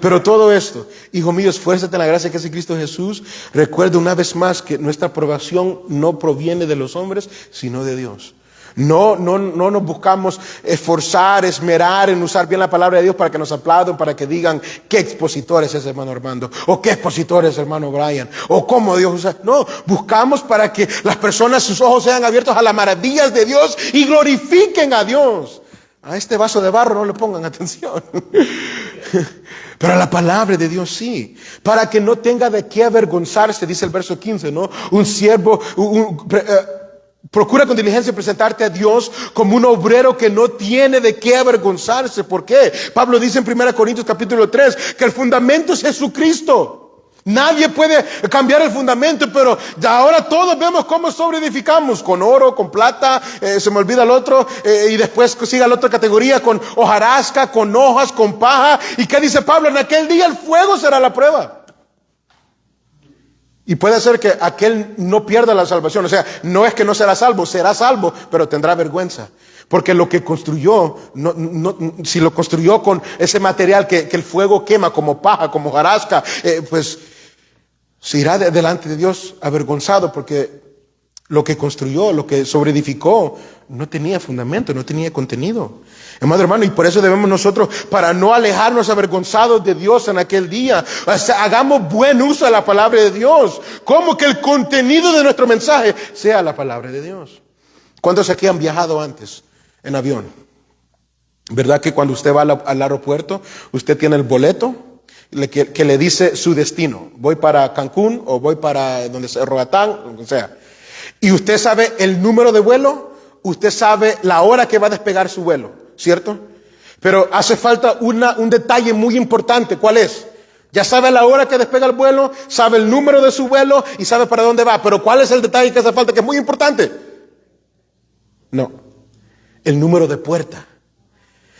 Pero todo esto, hijo mío, esfuérzate en la gracia que es en Cristo Jesús. Recuerda una vez más que nuestra aprobación no proviene de los hombres, sino de Dios. No nos buscamos esforzar, esmerar en usar bien la palabra de Dios para que nos aplaudan, para que digan qué expositor es ese hermano Armando, o qué expositor es el hermano Brian, o cómo Dios usa. No, buscamos para que las personas, sus ojos sean abiertos a las maravillas de Dios y glorifiquen a Dios. A este vaso de barro no le pongan atención. Pero a la palabra de Dios sí, para que no tenga de qué avergonzarse, dice el verso 15, ¿no? Un siervo, procura con diligencia presentarte a Dios como un obrero que no tiene de qué avergonzarse. ¿Por qué? Pablo dice en 1 Corintios capítulo 3 que el fundamento es Jesucristo. Nadie puede cambiar el fundamento, pero ya ahora todos vemos cómo sobreedificamos, con oro, con plata, se me olvida el otro, y después sigue la otra categoría, con hojarasca, con hojas, con paja. ¿Y qué dice Pablo? En aquel día el fuego será la prueba. Y puede ser que aquel no pierda la salvación. O sea, no es que no será salvo, pero tendrá vergüenza. Porque lo que construyó, si lo construyó con ese material que el fuego quema, como paja, como hojarasca, pues se irá delante de Dios avergonzado, porque lo que construyó, lo que sobreedificó, no tenía fundamento, no tenía contenido. Amado hermano, y por eso debemos nosotros, para no alejarnos avergonzados de Dios en aquel día, hagamos buen uso de la palabra de Dios, como que el contenido de nuestro mensaje sea la palabra de Dios. ¿Cuántos aquí han viajado antes en avión? ¿Verdad que cuando usted va al aeropuerto, usted tiene el boleto que le dice su destino? Voy para Cancún o voy para donde sea, Roatán, donde sea. Y usted sabe el número de vuelo, usted sabe la hora que va a despegar su vuelo, ¿cierto? Pero hace falta un detalle muy importante. ¿Cuál es? Ya sabe la hora que despega el vuelo, sabe el número de su vuelo y sabe para dónde va. Pero ¿cuál es el detalle que hace falta, que es muy importante? No, el número de puerta.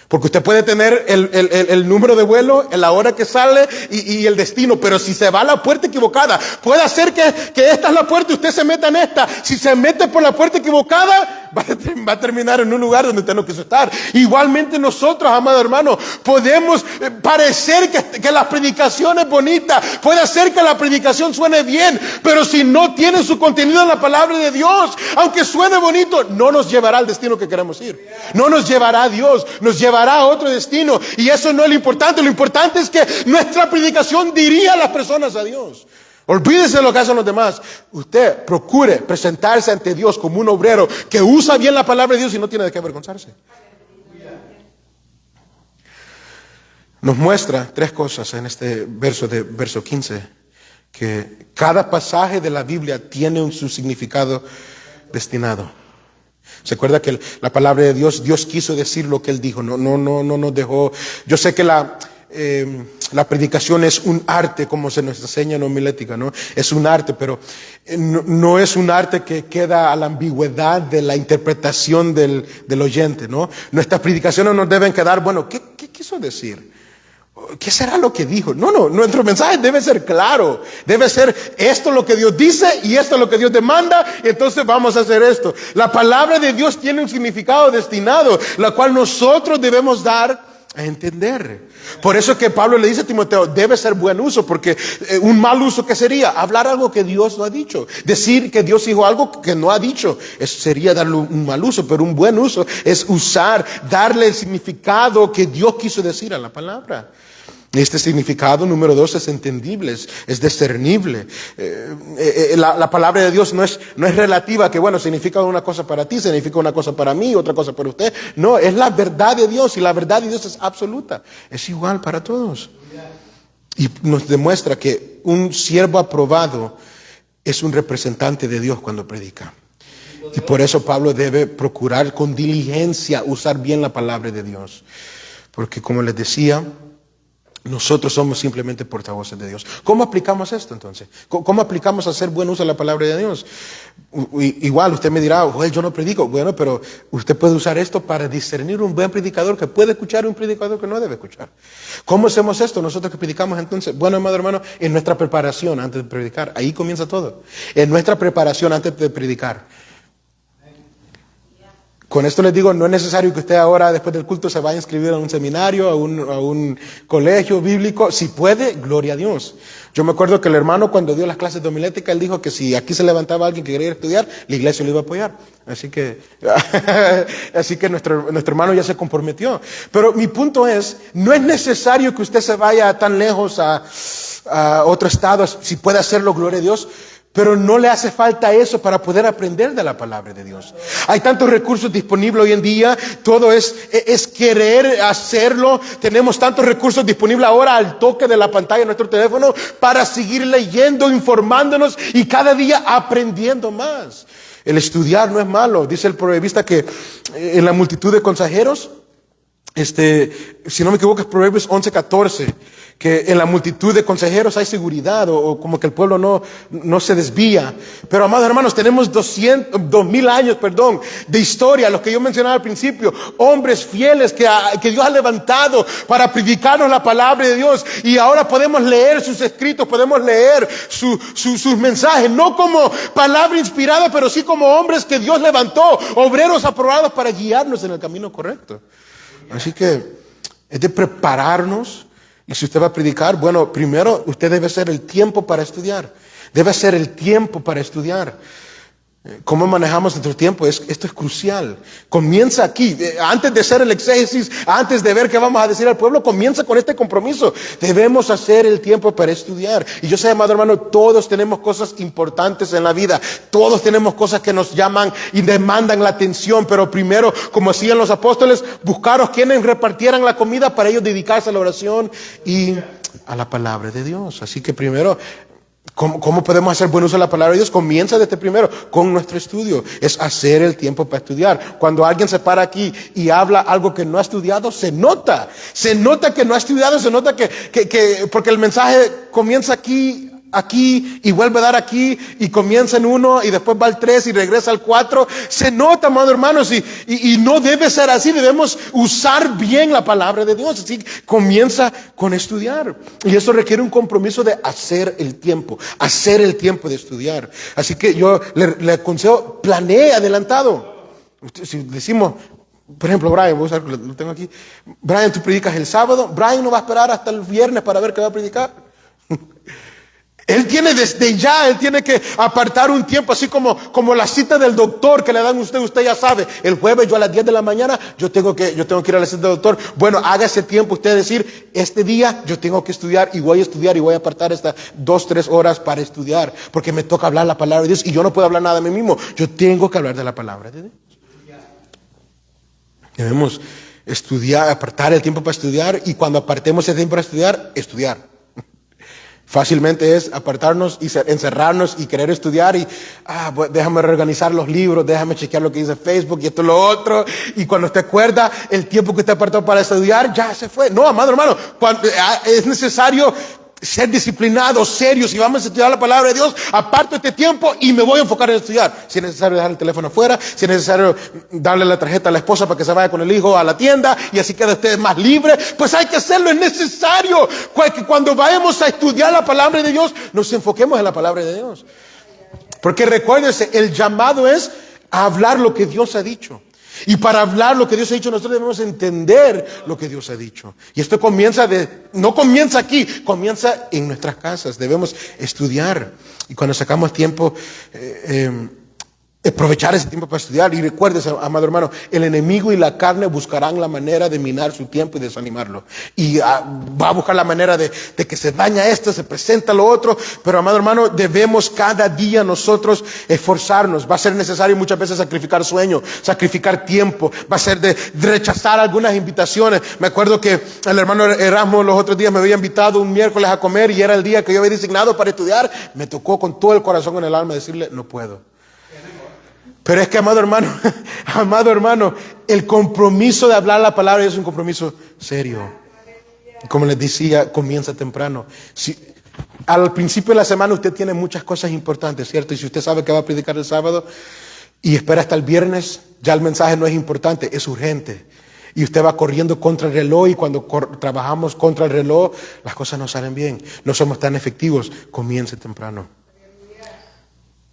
Porque usted puede tener el número de vuelo, la hora que sale y el destino, pero si se va a la puerta equivocada, puede hacer que esta es la puerta y usted se meta en esta. Si se mete por la puerta equivocada, va a terminar en un lugar donde usted no quiso estar. Igualmente nosotros, amado hermano, podemos parecer que la predicación es bonita, puede hacer que la predicación suene bien, pero si no tiene su contenido en la palabra de Dios, aunque suene bonito, no nos llevará al destino que queremos ir. No nos llevará a Dios, nos llevará a otro destino. Y eso no es lo importante es que nuestra predicación diría a las personas a Dios. Olvídese de lo que hacen los demás. Usted procure presentarse ante Dios como un obrero que usa bien la palabra de Dios y no tiene de qué avergonzarse. Nos muestra tres cosas en este verso 15, que cada pasaje de la Biblia tiene su significado destinado. ¿Se acuerda que la palabra de Dios quiso decir lo que Él dijo? No nos dejó. Yo sé que la predicación es un arte, como se nos enseña en homilética, ¿no? Es un arte, pero no es un arte que queda a la ambigüedad de la interpretación del oyente, ¿no? Nuestras predicaciones nos deben quedar, bueno, ¿qué quiso decir? ¿Qué será lo que dijo? No, nuestro mensaje debe ser claro. Debe ser esto lo que Dios dice y esto lo que Dios demanda, y entonces vamos a hacer esto. La palabra de Dios tiene un significado destinado, la cual nosotros debemos dar a entender. Por eso que Pablo le dice a Timoteo, debe ser buen uso, porque un mal uso, ¿qué sería? Hablar algo que Dios no ha dicho. Decir que Dios dijo algo que no ha dicho. Eso sería darle un mal uso, pero un buen uso es usar, darle el significado que Dios quiso decir a la palabra. Este significado, número 2, es entendible, es discernible. La palabra de Dios no es relativa, que bueno, significa una cosa para ti, significa una cosa para mí, otra cosa para usted. No, es la verdad de Dios, y la verdad de Dios es absoluta. Es igual para todos. Y nos demuestra que un siervo aprobado es un representante de Dios cuando predica. Y por eso Pablo debe procurar con diligencia usar bien la palabra de Dios. Porque como les decía, nosotros somos simplemente portavoces de Dios. ¿Cómo aplicamos esto entonces? ¿Cómo aplicamos a hacer buen uso de la palabra de Dios? Igual usted me dirá, Joel, yo no predico. Bueno, pero usted puede usar esto para discernir un buen predicador que puede escuchar y un predicador que no debe escuchar. ¿Cómo hacemos esto nosotros que predicamos entonces? Bueno, amado hermano, en nuestra preparación antes de predicar. Ahí comienza todo. En nuestra preparación antes de predicar. Con esto les digo, no es necesario que usted ahora, después del culto, se vaya a inscribir a un seminario, a un colegio bíblico. Si puede, gloria a Dios. Yo me acuerdo que el hermano, cuando dio las clases de homilética, él dijo que si aquí se levantaba alguien que quería estudiar, la iglesia lo iba a apoyar. Así que nuestro hermano ya se comprometió. Pero mi punto es, no es necesario que usted se vaya tan lejos a otro estado. Si puede hacerlo, gloria a Dios. Pero no le hace falta eso para poder aprender de la palabra de Dios. Hay tantos recursos disponibles hoy en día. Todo es querer hacerlo. Tenemos tantos recursos disponibles ahora al toque de la pantalla de nuestro teléfono para seguir leyendo, informándonos y cada día aprendiendo más. El estudiar no es malo. Dice el proverbista que en la multitud de consejeros, si no me equivoco, es Proverbios 11:14. que en la multitud de consejeros hay seguridad o como que el pueblo no se desvía. Pero amados hermanos, tenemos 2000 años, de historia, los que yo mencionaba al principio, hombres fieles que Dios ha levantado para predicarnos la palabra de Dios, y ahora podemos leer sus escritos, podemos leer sus mensajes, no como palabra inspirada, pero sí como hombres que Dios levantó, obreros aprobados para guiarnos en el camino correcto. Así que es de prepararnos. Y si usted va a predicar, bueno, primero usted debe hacer el tiempo para estudiar. Debe hacer el tiempo para estudiar. ¿Cómo manejamos nuestro tiempo? Esto es crucial. Comienza aquí. Antes de hacer el exégesis, antes de ver qué vamos a decir al pueblo, comienza con este compromiso. Debemos hacer el tiempo para estudiar. Y yo sé, amado hermano, todos tenemos cosas importantes en la vida. Todos tenemos cosas que nos llaman y demandan la atención. Pero primero, como hacían los apóstoles, buscaros quienes repartieran la comida para ellos dedicarse a la oración y a la palabra de Dios. Así que primero, ¿cómo podemos hacer buen uso de la palabra de Dios? Comienza desde primero con nuestro estudio. Es hacer el tiempo para estudiar. Cuando alguien se para aquí y habla algo que no ha estudiado, se nota que no ha estudiado, se nota que porque el mensaje comienza aquí y vuelve a dar aquí y comienza en 1 y después va al 3 y regresa al 4. Se nota, amados hermanos, y no debe ser así. Debemos usar bien la palabra de Dios. Así que comienza con estudiar, y eso requiere un compromiso de hacer el tiempo de estudiar. Así que yo le aconsejo, planee adelantado. Si decimos, por ejemplo, Brian, voy a usar, lo tengo aquí. Brian, tú predicas el sábado. Brian no va a esperar hasta el viernes para ver qué va a predicar. Él tiene desde ya, él tiene que apartar un tiempo, así como la cita del doctor que le dan a usted ya sabe, el jueves yo a las 10 de la mañana, yo tengo que ir a la cita del doctor. Bueno, haga ese tiempo usted decir, este día yo tengo que estudiar y voy a apartar estas 2-3 horas para estudiar, porque me toca hablar la palabra de Dios y yo no puedo hablar nada de mí mismo, yo tengo que hablar de la palabra de Dios. Debemos estudiar, apartar el tiempo para estudiar, y cuando apartemos ese tiempo para estudiar. Fácilmente es apartarnos y encerrarnos y querer estudiar y déjame reorganizar los libros, déjame chequear lo que dice Facebook y esto lo otro, y cuando te acuerda el tiempo que te apartó para estudiar ya se fue. No, amado hermano, es necesario ser disciplinados, serios. Si vamos a estudiar la palabra de Dios, aparto este tiempo y me voy a enfocar en estudiar. Si es necesario dejar el teléfono afuera, si es necesario darle la tarjeta a la esposa para que se vaya con el hijo a la tienda y así queda usted más libre, pues hay que hacerlo. Es necesario que cuando vayamos a estudiar la palabra de Dios, nos enfoquemos en la palabra de Dios. Porque recuérdense, el llamado es a hablar lo que Dios ha dicho. Y para hablar lo que Dios ha dicho, nosotros debemos entender lo que Dios ha dicho. Y esto no comienza aquí, comienza en nuestras casas. Debemos estudiar. Y cuando sacamos tiempo, aprovechar ese tiempo para estudiar. Y recuérdese, amado hermano, el enemigo y la carne buscarán la manera de minar su tiempo y desanimarlo. Y va a buscar la manera de que se daña esto, se presenta lo otro. Pero, amado hermano, debemos cada día nosotros esforzarnos. Va a ser necesario muchas veces sacrificar sueño, sacrificar tiempo. Va a ser de rechazar algunas invitaciones. Me acuerdo que el hermano Erasmo los otros días me había invitado un miércoles a comer y era el día que yo había designado para estudiar. Me tocó con todo el corazón en el alma decirle, no puedo. Pero es que, amado hermano, el compromiso de hablar la palabra es un compromiso serio. Como les decía, comienza temprano. Al principio de la semana usted tiene muchas cosas importantes, ¿cierto? Y si usted sabe que va a predicar el sábado y espera hasta el viernes, ya el mensaje no es importante, es urgente. Y usted va corriendo contra el reloj, y cuando trabajamos contra el reloj, las cosas no salen bien. No somos tan efectivos. Comience temprano.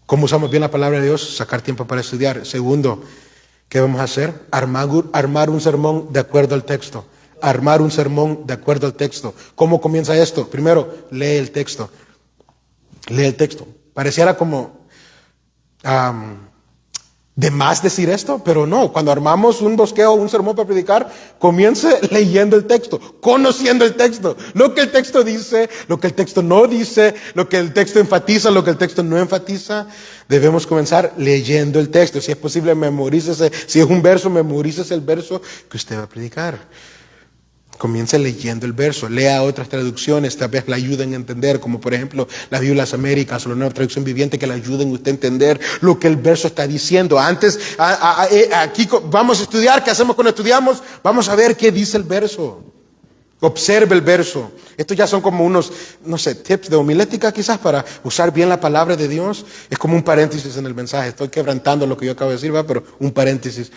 ¿Cómo usamos bien la palabra de Dios? Sacar tiempo para estudiar. Segundo, ¿qué vamos a hacer? Armar un sermón de acuerdo al texto. Armar un sermón de acuerdo al texto. ¿Cómo comienza esto? Primero, lee el texto. Lee el texto. Pareciera como de más decir esto, pero no. Cuando armamos un bosquejo, un sermón para predicar, comience leyendo el texto, conociendo el texto, lo que el texto dice, lo que el texto no dice, lo que el texto enfatiza, lo que el texto no enfatiza. Debemos comenzar leyendo el texto. Si es posible, memorícese. Si es un verso, memorícese el verso que usted va a predicar. Comience leyendo el verso, lea otras traducciones, tal vez le ayuden a entender, como por ejemplo las Biblias Américas o la Nueva Traducción Viviente, que le ayuden a usted a entender lo que el verso está diciendo. Antes, aquí vamos a estudiar. ¿Qué hacemos cuando estudiamos? Vamos a ver qué dice el verso. Observe el verso. Estos ya son como unos, no sé, tips de homilética quizás para usar bien la palabra de Dios. Es como un paréntesis en el mensaje. Estoy quebrantando lo que yo acabo de decir, ¿va? Pero un paréntesis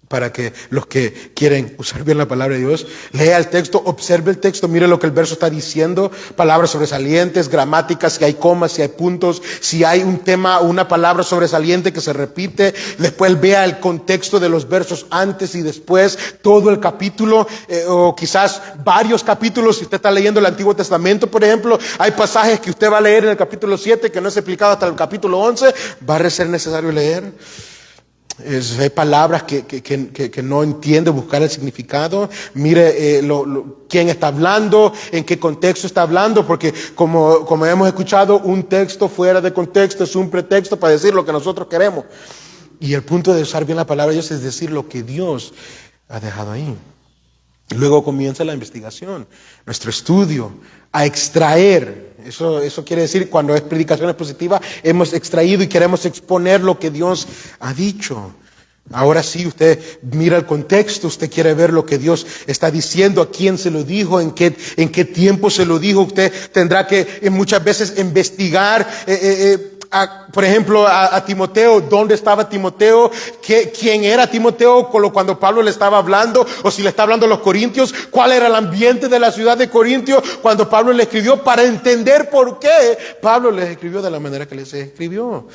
para que los que quieren usar bien la palabra de Dios, lea el texto, observe el texto, mire lo que el verso está diciendo, palabras sobresalientes, gramáticas, si hay comas, si hay puntos, si hay un tema o una palabra sobresaliente que se repite, después vea el contexto de los versos antes y después, todo el capítulo, o quizás varios capítulos. Si usted está leyendo el Antiguo Testamento, por ejemplo, hay pasajes que usted va a leer en el capítulo 7 que no es explicado hasta el capítulo 11, va a ser necesario leer. Hay palabras que no entiende, buscar el significado. Mire quién está hablando, en qué contexto está hablando, porque como hemos escuchado, un texto fuera de contexto es un pretexto para decir lo que nosotros queremos. Y el punto de usar bien la palabra de Dios es decir lo que Dios ha dejado ahí. Y luego comienza la investigación, nuestro estudio, a extraer. Eso quiere decir, cuando es predicación expositiva, hemos extraído y queremos exponer lo que Dios ha dicho. Ahora sí, usted mira el contexto, usted quiere ver lo que Dios está diciendo, a quién se lo dijo, en qué tiempo se lo dijo. Usted tendrá que muchas veces investigar, por ejemplo, a Timoteo, dónde estaba Timoteo, quién era Timoteo cuando Pablo le estaba hablando, o si le está hablando a los corintios, cuál era el ambiente de la ciudad de Corintio cuando Pablo le escribió, para entender por qué Pablo les escribió de la manera que les escribió.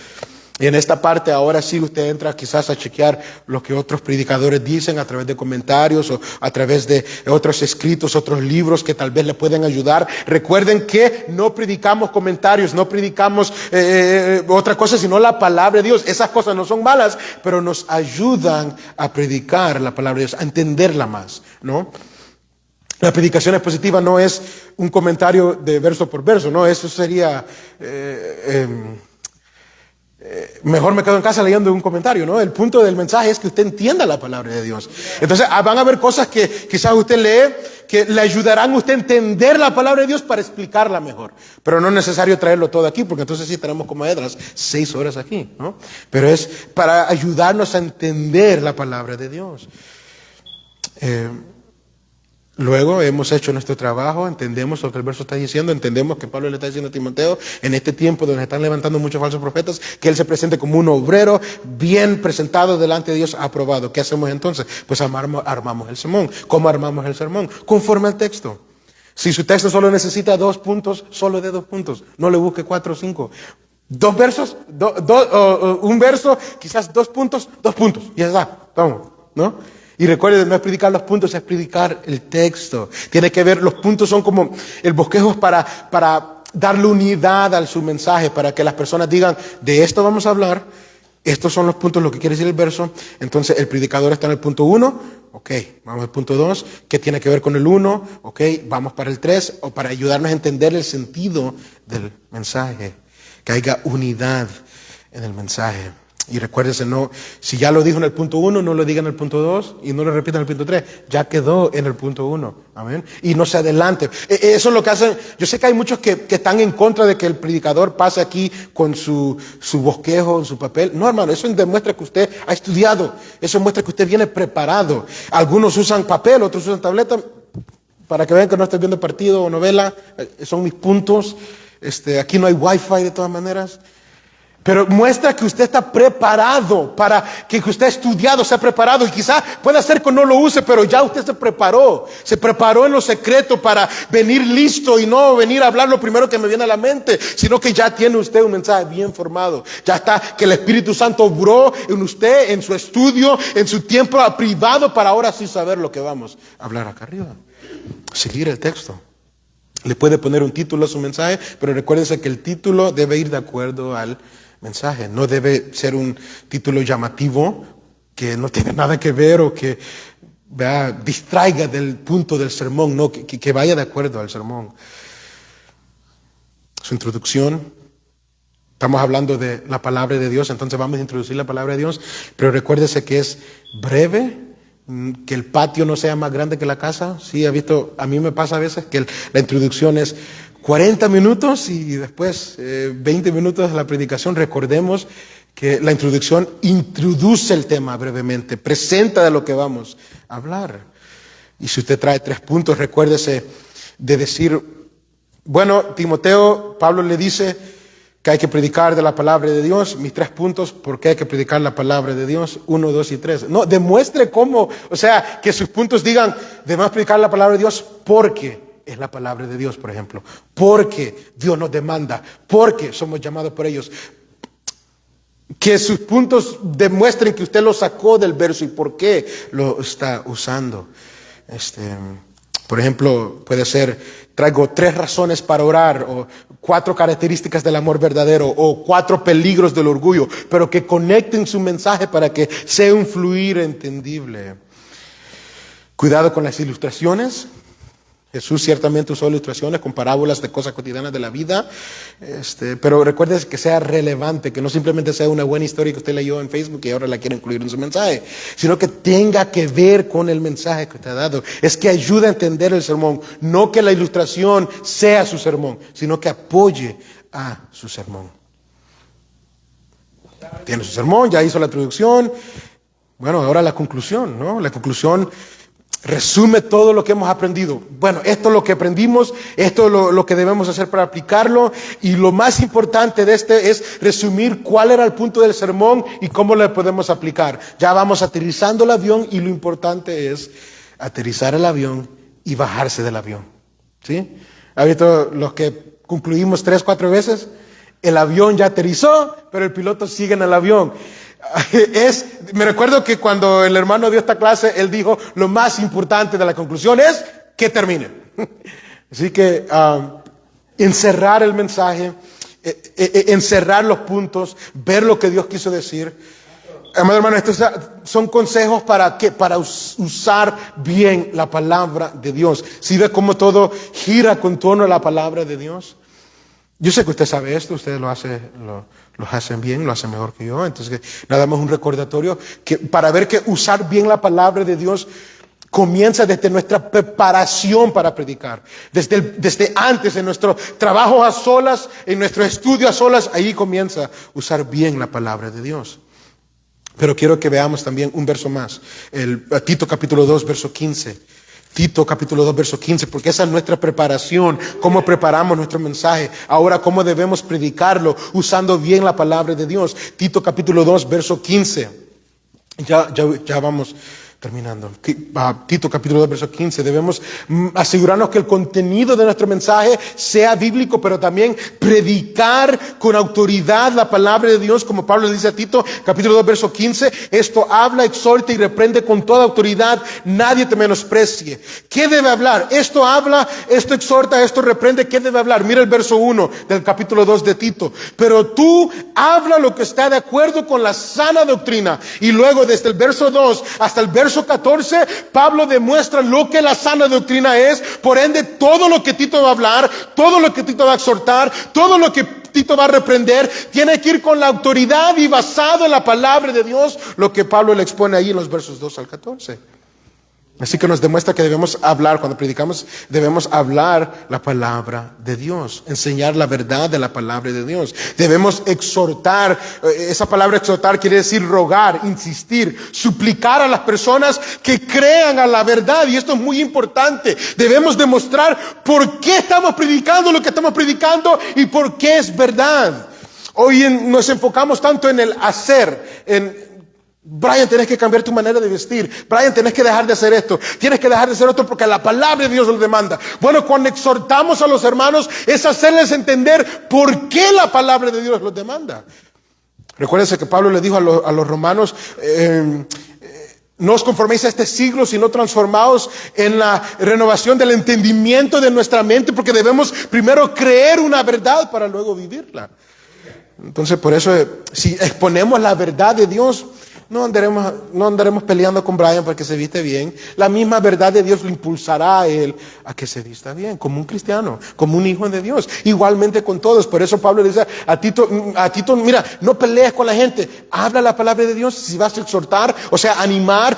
Y en esta parte ahora sí usted entra quizás a chequear lo que otros predicadores dicen a través de comentarios o a través de otros escritos, otros libros que tal vez le pueden ayudar. Recuerden que no predicamos comentarios, no predicamos otra cosa sino la palabra de Dios. Esas cosas no son malas, pero nos ayudan a predicar la palabra de Dios, a entenderla más, ¿no? La predicación expositiva no es un comentario de verso por verso, ¿no? Eso sería... mejor me quedo en casa leyendo un comentario, ¿no? El punto del mensaje es que usted entienda la palabra de Dios. Entonces van a haber cosas que quizás usted lee que le ayudarán a usted a entender la palabra de Dios para explicarla mejor. Pero no es necesario traerlo todo aquí, porque entonces sí tenemos como Edras 6 horas aquí, ¿no? Pero es para ayudarnos a entender la palabra de Dios. Luego hemos hecho nuestro trabajo, entendemos lo que el verso está diciendo, entendemos que Pablo le está diciendo a Timoteo, en este tiempo donde están levantando muchos falsos profetas, que él se presente como un obrero bien presentado delante de Dios, aprobado. ¿Qué hacemos entonces? Pues armamos el sermón. ¿Cómo armamos el sermón? Conforme al texto. Si su texto solo necesita 2 puntos, solo de 2 puntos. No le busque 4 o 5. 2 versos, un verso, quizás 2 puntos, 2 puntos. Y ya está, vamos, ¿no? Y recuerden, no es predicar los puntos, es predicar el texto. Tiene que ver, los puntos son como el bosquejo para darle unidad a su mensaje, para que las personas digan, de esto vamos a hablar, estos son los puntos, lo que quiere decir el verso. Entonces el predicador está en el punto 1, ok, vamos al punto 2, ¿qué tiene que ver con el 1? Ok, vamos para el 3, o para ayudarnos a entender el sentido del mensaje, que haya unidad en el mensaje. Y recuérdese, no, si ya lo dijo en el punto 1, no lo diga en el punto 2 y no lo repita en el punto 3. Ya quedó en el punto 1. Amén. Y no se adelante. Eso es lo que hacen. Yo sé que hay muchos que están en contra de que el predicador pase aquí con su bosquejo, su papel. No, hermano, eso demuestra que usted ha estudiado. Eso muestra que usted viene preparado. Algunos usan papel, otros usan tableta. Para que vean que no estoy viendo partido o novela. Son mis puntos. Aquí no hay wifi de todas maneras. Pero muestra que usted está preparado, para que usted ha estudiado, se ha preparado, y quizá pueda ser que no lo use, pero ya usted se preparó en lo secreto para venir listo y no venir a hablar lo primero que me viene a la mente, sino que ya tiene usted un mensaje bien formado. Ya está, que el Espíritu Santo obró en usted, en su estudio, en su tiempo privado, para ahora sí saber lo que vamos a hablar acá arriba. Seguir el texto. Le puede poner un título a su mensaje, pero recuérdese que el título debe ir de acuerdo al mensaje. No debe ser un título llamativo que no tiene nada que ver o que distraiga del punto del sermón, no, que vaya de acuerdo al sermón. Su introducción. Estamos hablando de la palabra de Dios, entonces vamos a introducir la palabra de Dios, pero recuérdese que es breve, que el patio no sea más grande que la casa. Sí, a mí me pasa a veces que la introducción es 40 minutos y después 20 minutos de la predicación. Recordemos que la introducción introduce el tema brevemente, presenta de lo que vamos a hablar. Y si usted trae 3 puntos, recuérdese de decir, bueno, Timoteo, Pablo le dice que hay que predicar de la palabra de Dios. Mis 3 puntos, ¿por qué hay que predicar la palabra de Dios? 1, 2 y 3. No, demuestre cómo, o sea, que sus puntos digan, debemos predicar la palabra de Dios porque es la palabra de Dios, por ejemplo. Porque Dios nos demanda, porque somos llamados por ellos. Que sus puntos demuestren que usted lo sacó del verso y por qué lo está usando. Por ejemplo, puede ser, traigo 3 razones para orar, o 4 características del amor verdadero, o 4 peligros del orgullo, pero que conecten su mensaje para que sea un fluir entendible. Cuidado con las ilustraciones. Jesús ciertamente usó ilustraciones con parábolas de cosas cotidianas de la vida, pero recuerde que sea relevante, que no simplemente sea una buena historia que usted leyó en Facebook y ahora la quiere incluir en su mensaje, sino que tenga que ver con el mensaje que usted ha dado. Es que ayude a entender el sermón, no que la ilustración sea su sermón, sino que apoye a su sermón. Tiene su sermón, ya hizo la introducción. Bueno, ahora la conclusión, ¿no? La conclusión resume todo lo que hemos aprendido. Bueno, esto es lo que aprendimos, esto es lo que debemos hacer para aplicarlo, y lo más importante de es resumir cuál era el punto del sermón y cómo lo podemos aplicar. Ya vamos aterrizando el avión y lo importante es aterrizar el avión y bajarse del avión. ¿Sí? ¿Ha visto los que concluimos 3, 4 veces? El avión ya aterrizó, pero el piloto sigue en el avión. Me recuerdo que cuando el hermano dio esta clase, él dijo, lo más importante de la conclusión es que termine. Así que encerrar el mensaje, encerrar los puntos, ver lo que Dios quiso decir. Amado hermano, estos son consejos para usar bien la palabra de Dios. ¿Sí ve cómo todo gira con torno a la palabra de Dios? Yo sé que usted sabe esto, ustedes lo hacen bien, lo hacen mejor que yo. Entonces, nada más un recordatorio que para ver que usar bien la palabra de Dios comienza desde nuestra preparación para predicar. Desde antes, en nuestro trabajo a solas, en nuestro estudio a solas, ahí comienza a usar bien la palabra de Dios. Pero quiero que veamos también un verso más. Tito capítulo 2, verso 15. Tito capítulo 2 verso 15, porque esa es nuestra preparación, cómo preparamos nuestro mensaje, ahora cómo debemos predicarlo usando bien la palabra de Dios. Tito capítulo 2 verso 15, ya vamos terminando. Tito capítulo 2 verso 15, debemos asegurarnos que el contenido de nuestro mensaje sea bíblico, pero también predicar con autoridad la palabra de Dios, como Pablo le dice a Tito capítulo 2 verso 15, esto habla, exhorta y reprende con toda autoridad, nadie te menosprecie. ¿Qué debe hablar? Esto habla, esto exhorta, esto reprende, ¿qué debe hablar? Mira el verso 1 del capítulo 2 de Tito. Pero tú habla lo que está de acuerdo con la sana doctrina. Y luego desde el verso 2 hasta el verso 14, Pablo demuestra lo que la sana doctrina es. Por ende, todo lo que Tito va a hablar, todo lo que Tito va a exhortar, todo lo que Tito va a reprender, tiene que ir con la autoridad y basado en la palabra de Dios, lo que Pablo le expone ahí en los versos 2 al 14. Así que nos demuestra que debemos hablar, cuando predicamos, debemos hablar la palabra de Dios, enseñar la verdad de la palabra de Dios. Debemos exhortar, esa palabra exhortar quiere decir rogar, insistir, suplicar a las personas que crean a la verdad, y esto es muy importante. Debemos demostrar por qué estamos predicando lo que estamos predicando y por qué es verdad. Hoy nos enfocamos tanto en el hacer, Brian, tenés que cambiar tu manera de vestir. Brian, tenés que dejar de hacer esto. Tienes que dejar de hacer otro porque la palabra de Dios lo demanda. Bueno, cuando exhortamos a los hermanos es hacerles entender por qué la palabra de Dios los demanda. Recuérdense que Pablo le dijo a los romanos, no os conforméis a este siglo, sino transformaos en la renovación del entendimiento de nuestra mente, porque debemos primero creer una verdad para luego vivirla. Entonces, por eso, si exponemos la verdad de Dios, no andaremos peleando con Brian porque se viste bien. La misma verdad de Dios lo impulsará a él a que se vista bien, como un cristiano, como un hijo de Dios. Igualmente con todos. Por eso Pablo le dice a Tito, mira, no pelees con la gente. Habla la palabra de Dios. Si vas a exhortar, o sea, animar,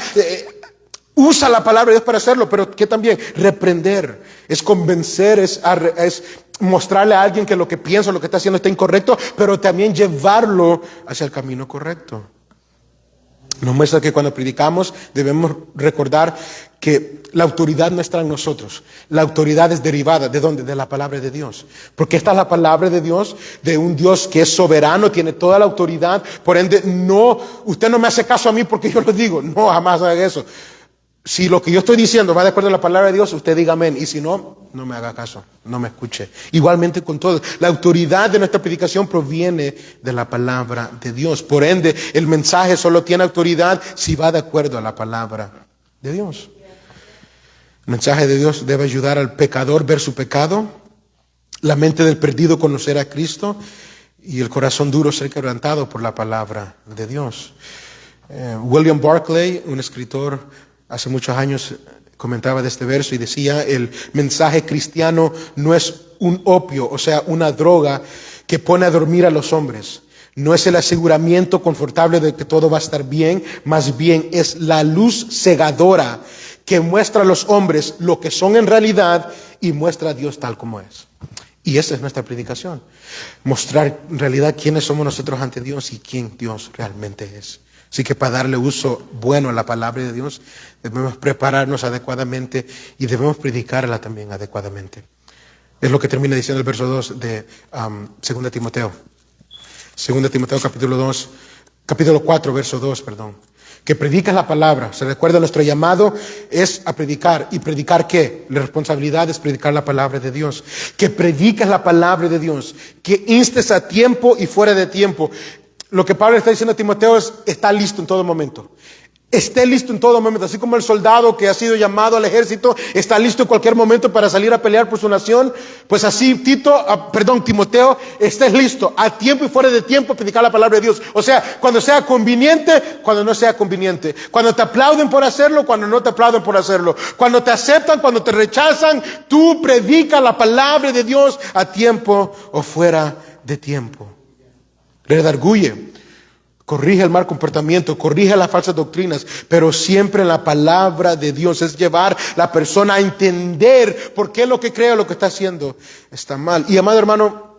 usa la palabra de Dios para hacerlo. Pero que también reprender, es convencer, es mostrarle a alguien que lo que piensa, lo que está haciendo está incorrecto, pero también llevarlo hacia el camino correcto. Nos muestra que cuando predicamos debemos recordar que la autoridad no está en nosotros. La autoridad es derivada, ¿de dónde? De la palabra de Dios. Porque esta es la palabra de Dios, de un Dios que es soberano, tiene toda la autoridad. Por ende, no, usted no me hace caso a mí porque yo lo digo. No, jamás haga eso. Si lo que yo estoy diciendo va de acuerdo a la palabra de Dios, usted diga amén. Y si no, no me haga caso, no me escuche. Igualmente con todo. La autoridad de nuestra predicación proviene de la palabra de Dios. Por ende, el mensaje solo tiene autoridad si va de acuerdo a la palabra de Dios. El mensaje de Dios debe ayudar al pecador a ver su pecado, la mente del perdido conocer a Cristo y el corazón duro ser quebrantado por la palabra de Dios. William Barclay, un escritor, hace muchos años comentaba de este verso y decía: el mensaje cristiano no es un opio, o sea, una droga que pone a dormir a los hombres. No es el aseguramiento confortable de que todo va a estar bien, más bien es la luz cegadora que muestra a los hombres lo que son en realidad y muestra a Dios tal como es. Y esa es nuestra predicación. Mostrar en realidad quiénes somos nosotros ante Dios y quién Dios realmente es. Así que para darle uso bueno a la palabra de Dios, debemos prepararnos adecuadamente y debemos predicarla también adecuadamente. Es lo que termina diciendo el verso 2 de 2 Timoteo. 2 Timoteo capítulo 4, verso 2, perdón. Que predicas la palabra. Se recuerda, nuestro llamado es a predicar. ¿Y predicar qué? La responsabilidad es predicar la palabra de Dios. Que predicas la palabra de Dios. Que instes a tiempo y fuera de tiempo. Lo que Pablo está diciendo a Timoteo es: está listo en todo momento. Esté listo en todo momento, así como el soldado que ha sido llamado al ejército está listo en cualquier momento para salir a pelear por su nación. Pues así Timoteo, estés listo a tiempo y fuera de tiempo a predicar la palabra de Dios. O sea, cuando sea conveniente, cuando no sea conveniente. Cuando te aplauden por hacerlo, cuando no te aplauden por hacerlo. Cuando te aceptan, cuando te rechazan, tú predica la palabra de Dios a tiempo o fuera de tiempo. Redarguye. Corrige el mal comportamiento, corrige las falsas doctrinas, pero siempre en la palabra de Dios. Es llevar a la persona a entender por qué lo que cree o lo que está haciendo está mal. Y amado hermano,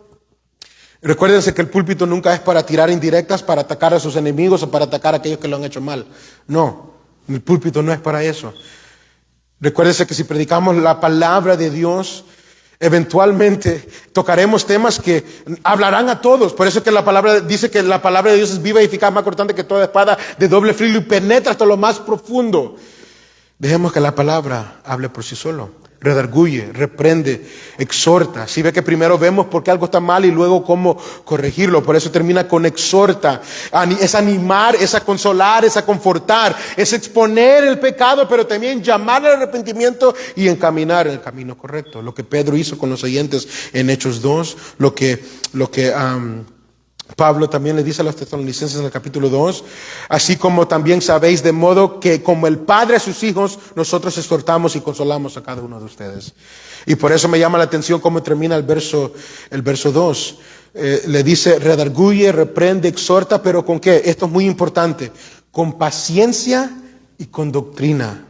recuérdense que el púlpito nunca es para tirar indirectas, para atacar a sus enemigos o para atacar a aquellos que lo han hecho mal. No, el púlpito no es para eso. Recuérdense que si predicamos la palabra de Dios, eventualmente tocaremos temas que hablarán a todos. Por eso que la palabra dice que la palabra de Dios es viva y eficaz, más cortante que toda espada de doble filo y penetra hasta lo más profundo. Dejemos que la palabra hable por sí solo. Redarguye, reprende, exhorta. Si ve que primero vemos por qué algo está mal y luego cómo corregirlo. Por eso termina con exhorta. Es animar, es a consolar, es a confortar, es exponer el pecado, pero también llamar al arrepentimiento y encaminar el camino correcto. Lo que Pedro hizo con los oyentes en Hechos 2, lo que Pablo también le dice a los tesalonicenses en el capítulo 2, así como también sabéis, de modo que como el Padre a sus hijos, nosotros exhortamos y consolamos a cada uno de ustedes. Y por eso me llama la atención cómo termina el verso 2. Le dice: redarguye, reprende, exhorta, pero ¿con qué? Esto es muy importante: con paciencia y con doctrina.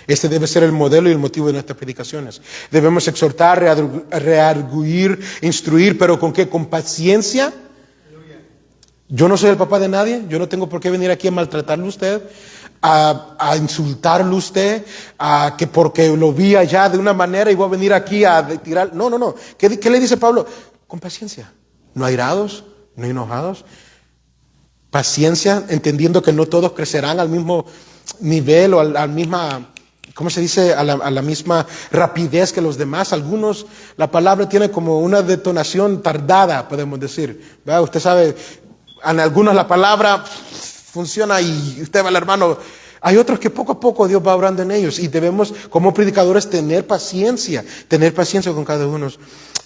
Este debe ser el modelo y el motivo de nuestras predicaciones. Debemos exhortar, rearguir, instruir, pero ¿con qué? Con paciencia. Yo no soy el papá de nadie. Yo no tengo por qué venir aquí a maltratarle a usted, a insultarle a usted, a que porque lo vi allá de una manera y voy a venir aquí a tirar. No. ¿Qué le dice Pablo? Con paciencia. No airados, no enojados. Paciencia, entendiendo que no todos crecerán al mismo nivel o al misma... ¿Cómo se dice? A la misma rapidez que los demás. Algunos, la palabra tiene como una detonación tardada, podemos decir. ¿Verdad? Usted sabe, en algunos la palabra funciona y usted va al hermano. Hay otros que poco a poco Dios va obrando en ellos. Y debemos, como predicadores, tener paciencia con cada uno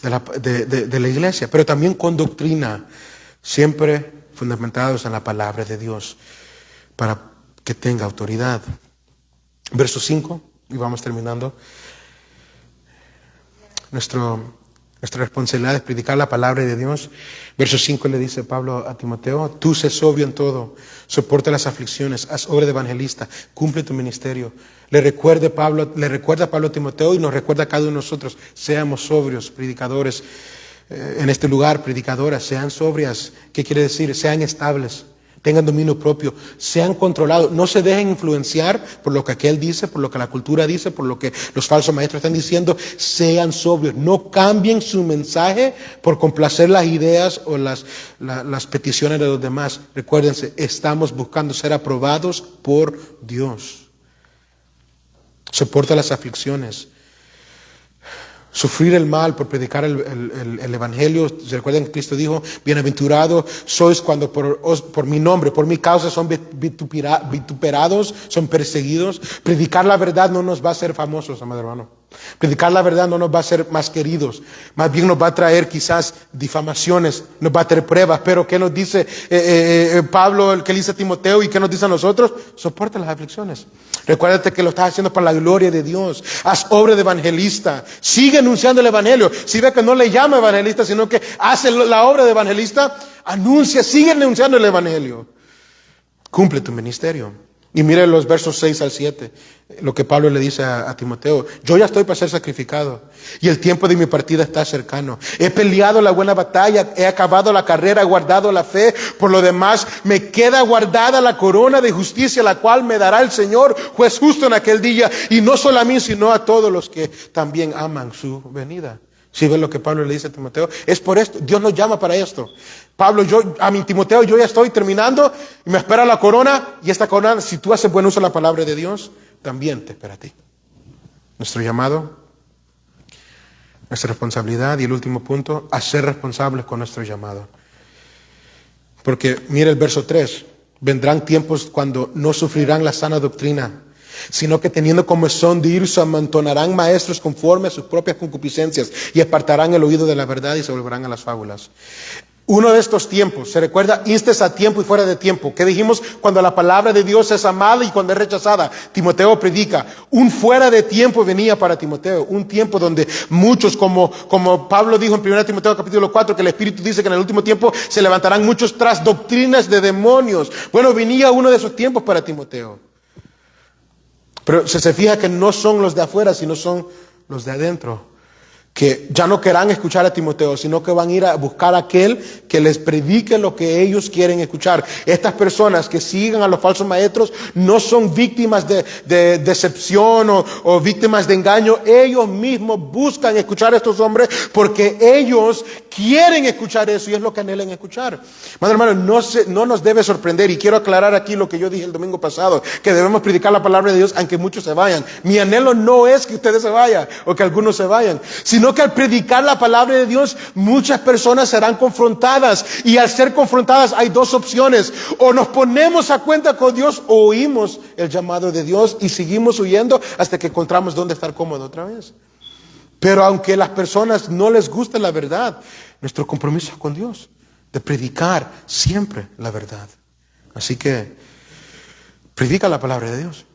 de la iglesia. Pero también con doctrina, siempre fundamentados en la palabra de Dios, para que tenga autoridad. Verso 5, y vamos terminando. Nuestra responsabilidad es predicar la palabra de Dios. Verso 5 le dice Pablo a Timoteo: tú sé sobrio en todo, soporta las aflicciones, haz obra de evangelista, cumple tu ministerio. Le recuerda Pablo a Timoteo y nos recuerda a cada uno de nosotros: seamos sobrios, predicadores en este lugar, predicadoras, sean sobrias. ¿Qué quiere decir? Sean estables. Tengan dominio propio, sean controlados, no se dejen influenciar por lo que aquel dice, por lo que la cultura dice, por lo que los falsos maestros están diciendo. Sean sobrios, no cambien su mensaje por complacer las ideas o las peticiones de los demás. Recuérdense, estamos buscando ser aprobados por Dios. Soporta las aflicciones. Sufrir el mal por predicar el Evangelio. ¿Se recuerdan que Cristo dijo, bienaventurados sois cuando por mi nombre, por mi causa son vituperados, son perseguidos? Predicar la verdad no nos va a hacer famosos, amado hermano. Predicar la verdad no nos va a hacer más queridos. Más bien nos va a traer quizás difamaciones, nos va a traer pruebas. Pero ¿qué nos dice Pablo, el que le dice a Timoteo, y qué nos dice a nosotros? Soporta las aflicciones. Recuérdate que lo estás haciendo para la gloria de Dios. Haz obra de evangelista. Sigue anunciando el evangelio. Si ve que no le llama evangelista, sino que hace la obra de evangelista, anuncia, sigue anunciando el evangelio. Cumple tu ministerio. Y mire los versos 6 al 7, lo que Pablo le dice a Timoteo. Yo ya estoy para ser sacrificado y el tiempo de mi partida está cercano. He peleado la buena batalla, he acabado la carrera, he guardado la fe. Por lo demás, me queda guardada la corona de justicia, la cual me dará el Señor, juez justo en aquel día. Y no solo a mí, sino a todos los que también aman su venida. Si ven lo que Pablo le dice a Timoteo, es por esto, Dios nos llama para esto. Pablo, Timoteo, yo ya estoy terminando y me espera la corona, y esta corona, si tú haces buen uso de la palabra de Dios, también te espera a ti. Nuestro llamado, nuestra responsabilidad, y el último punto, a ser responsables con nuestro llamado. Porque mira el verso 3, vendrán tiempos cuando no sufrirán la sana doctrina, sino que teniendo comezón de ir, se amontonarán maestros conforme a sus propias concupiscencias y apartarán el oído de la verdad y se volverán a las fábulas. Uno de estos tiempos, se recuerda, instes a tiempo y fuera de tiempo. ¿Qué dijimos? Cuando la palabra de Dios es amada y cuando es rechazada. Timoteo predica. Un fuera de tiempo venía para Timoteo. Un tiempo donde muchos, como Pablo dijo en 1 Timoteo capítulo 4, que el Espíritu dice que en el último tiempo se levantarán muchos tras doctrinas de demonios. Bueno, venía uno de esos tiempos para Timoteo. Pero se fija que no son los de afuera, sino son los de adentro. Que ya no querrán escuchar a Timoteo, sino que van a ir a buscar a aquel que les predique lo que ellos quieren escuchar. Estas personas que sigan a los falsos maestros no son víctimas de decepción o víctimas de engaño. Ellos mismos buscan escuchar a estos hombres porque ellos quieren escuchar eso y es lo que anhelan escuchar. Hermano, no nos debe sorprender, y quiero aclarar aquí lo que yo dije el domingo pasado, que debemos predicar la palabra de Dios aunque muchos se vayan. Mi anhelo no es que ustedes se vayan o que algunos se vayan, sino que al predicar la palabra de Dios, muchas personas serán confrontadas, y al ser confrontadas hay dos opciones: o nos ponemos a cuenta con Dios o oímos el llamado de Dios y seguimos huyendo hasta que encontramos dónde estar cómodo otra vez. Pero aunque a las personas no les guste la verdad, nuestro compromiso es con Dios, de predicar siempre la verdad. Así que predica la palabra de Dios.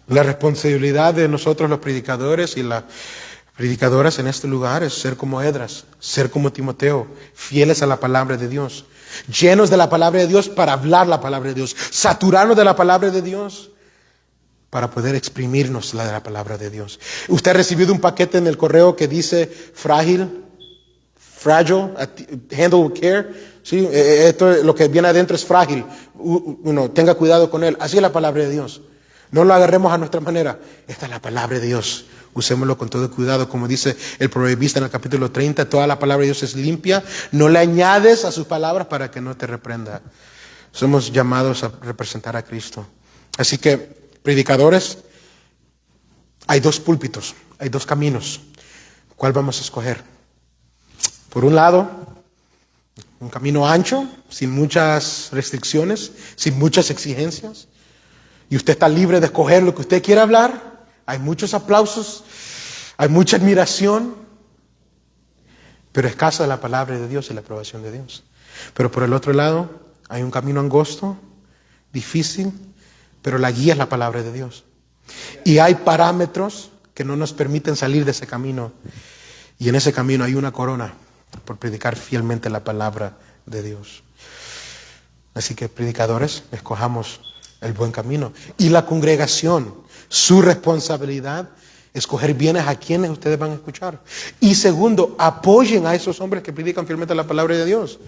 La responsabilidad de nosotros los predicadores y las predicadoras en este lugar es ser como Esdras, ser como Timoteo, fieles a la palabra de Dios, llenos de la palabra de Dios para hablar la palabra de Dios, saturarnos de la palabra de Dios para poder exprimirnos de la palabra de Dios. Usted ha recibido un paquete en el correo que dice fragile, handle with care. ¿Sí? Esto, lo que viene adentro es frágil. Tenga cuidado con él. Así es la palabra de Dios. No lo agarremos a nuestra manera. Esta es la palabra de Dios. Usémoslo con todo cuidado. Como dice el proverbista en el capítulo 30, toda la palabra de Dios es limpia. No le añades a sus palabras para que no te reprenda. Somos llamados a representar a Cristo. Así que, predicadores, hay dos púlpitos, hay dos caminos. ¿Cuál vamos a escoger? Por un lado, un camino ancho, sin muchas restricciones, sin muchas exigencias. Y usted está libre de escoger lo que usted quiera hablar. Hay muchos aplausos, hay mucha admiración, pero escasa la palabra de Dios y la aprobación de Dios. Pero por el otro lado, hay un camino angosto, difícil, pero la guía es la palabra de Dios. Y hay parámetros que no nos permiten salir de ese camino. Y en ese camino hay una corona por predicar fielmente la palabra de Dios. Así que, predicadores, escojamos el buen camino. Y la congregación, su responsabilidad, escoger bienes a quienes ustedes van a escuchar. Y segundo, apoyen a esos hombres que predican fielmente la palabra de Dios.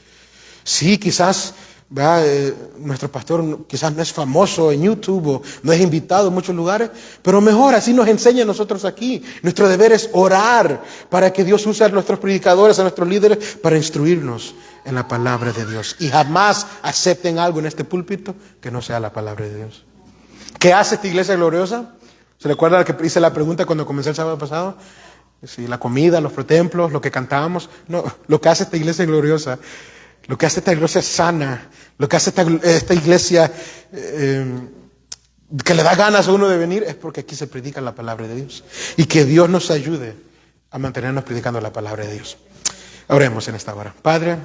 Sí, quizás ¿verdad? Nuestro pastor quizás no es famoso en YouTube o no es invitado en muchos lugares, pero mejor así nos enseña a nosotros aquí. Nuestro deber es orar para que Dios use a nuestros predicadores, a nuestros líderes, para instruirnos en la palabra de Dios. Y jamás acepten algo en este púlpito que no sea la palabra de Dios. ¿Qué hace esta iglesia gloriosa? ¿Se recuerda que hice la pregunta cuando comencé el sábado pasado? Sí, la comida, los templos, lo que cantábamos. No, lo que hace esta iglesia gloriosa, lo que hace esta iglesia sana, lo que hace esta iglesia que le da ganas a uno de venir, es porque aquí se predica la palabra de Dios. Y que Dios nos ayude a mantenernos predicando la palabra de Dios. Oremos en esta hora. Padre,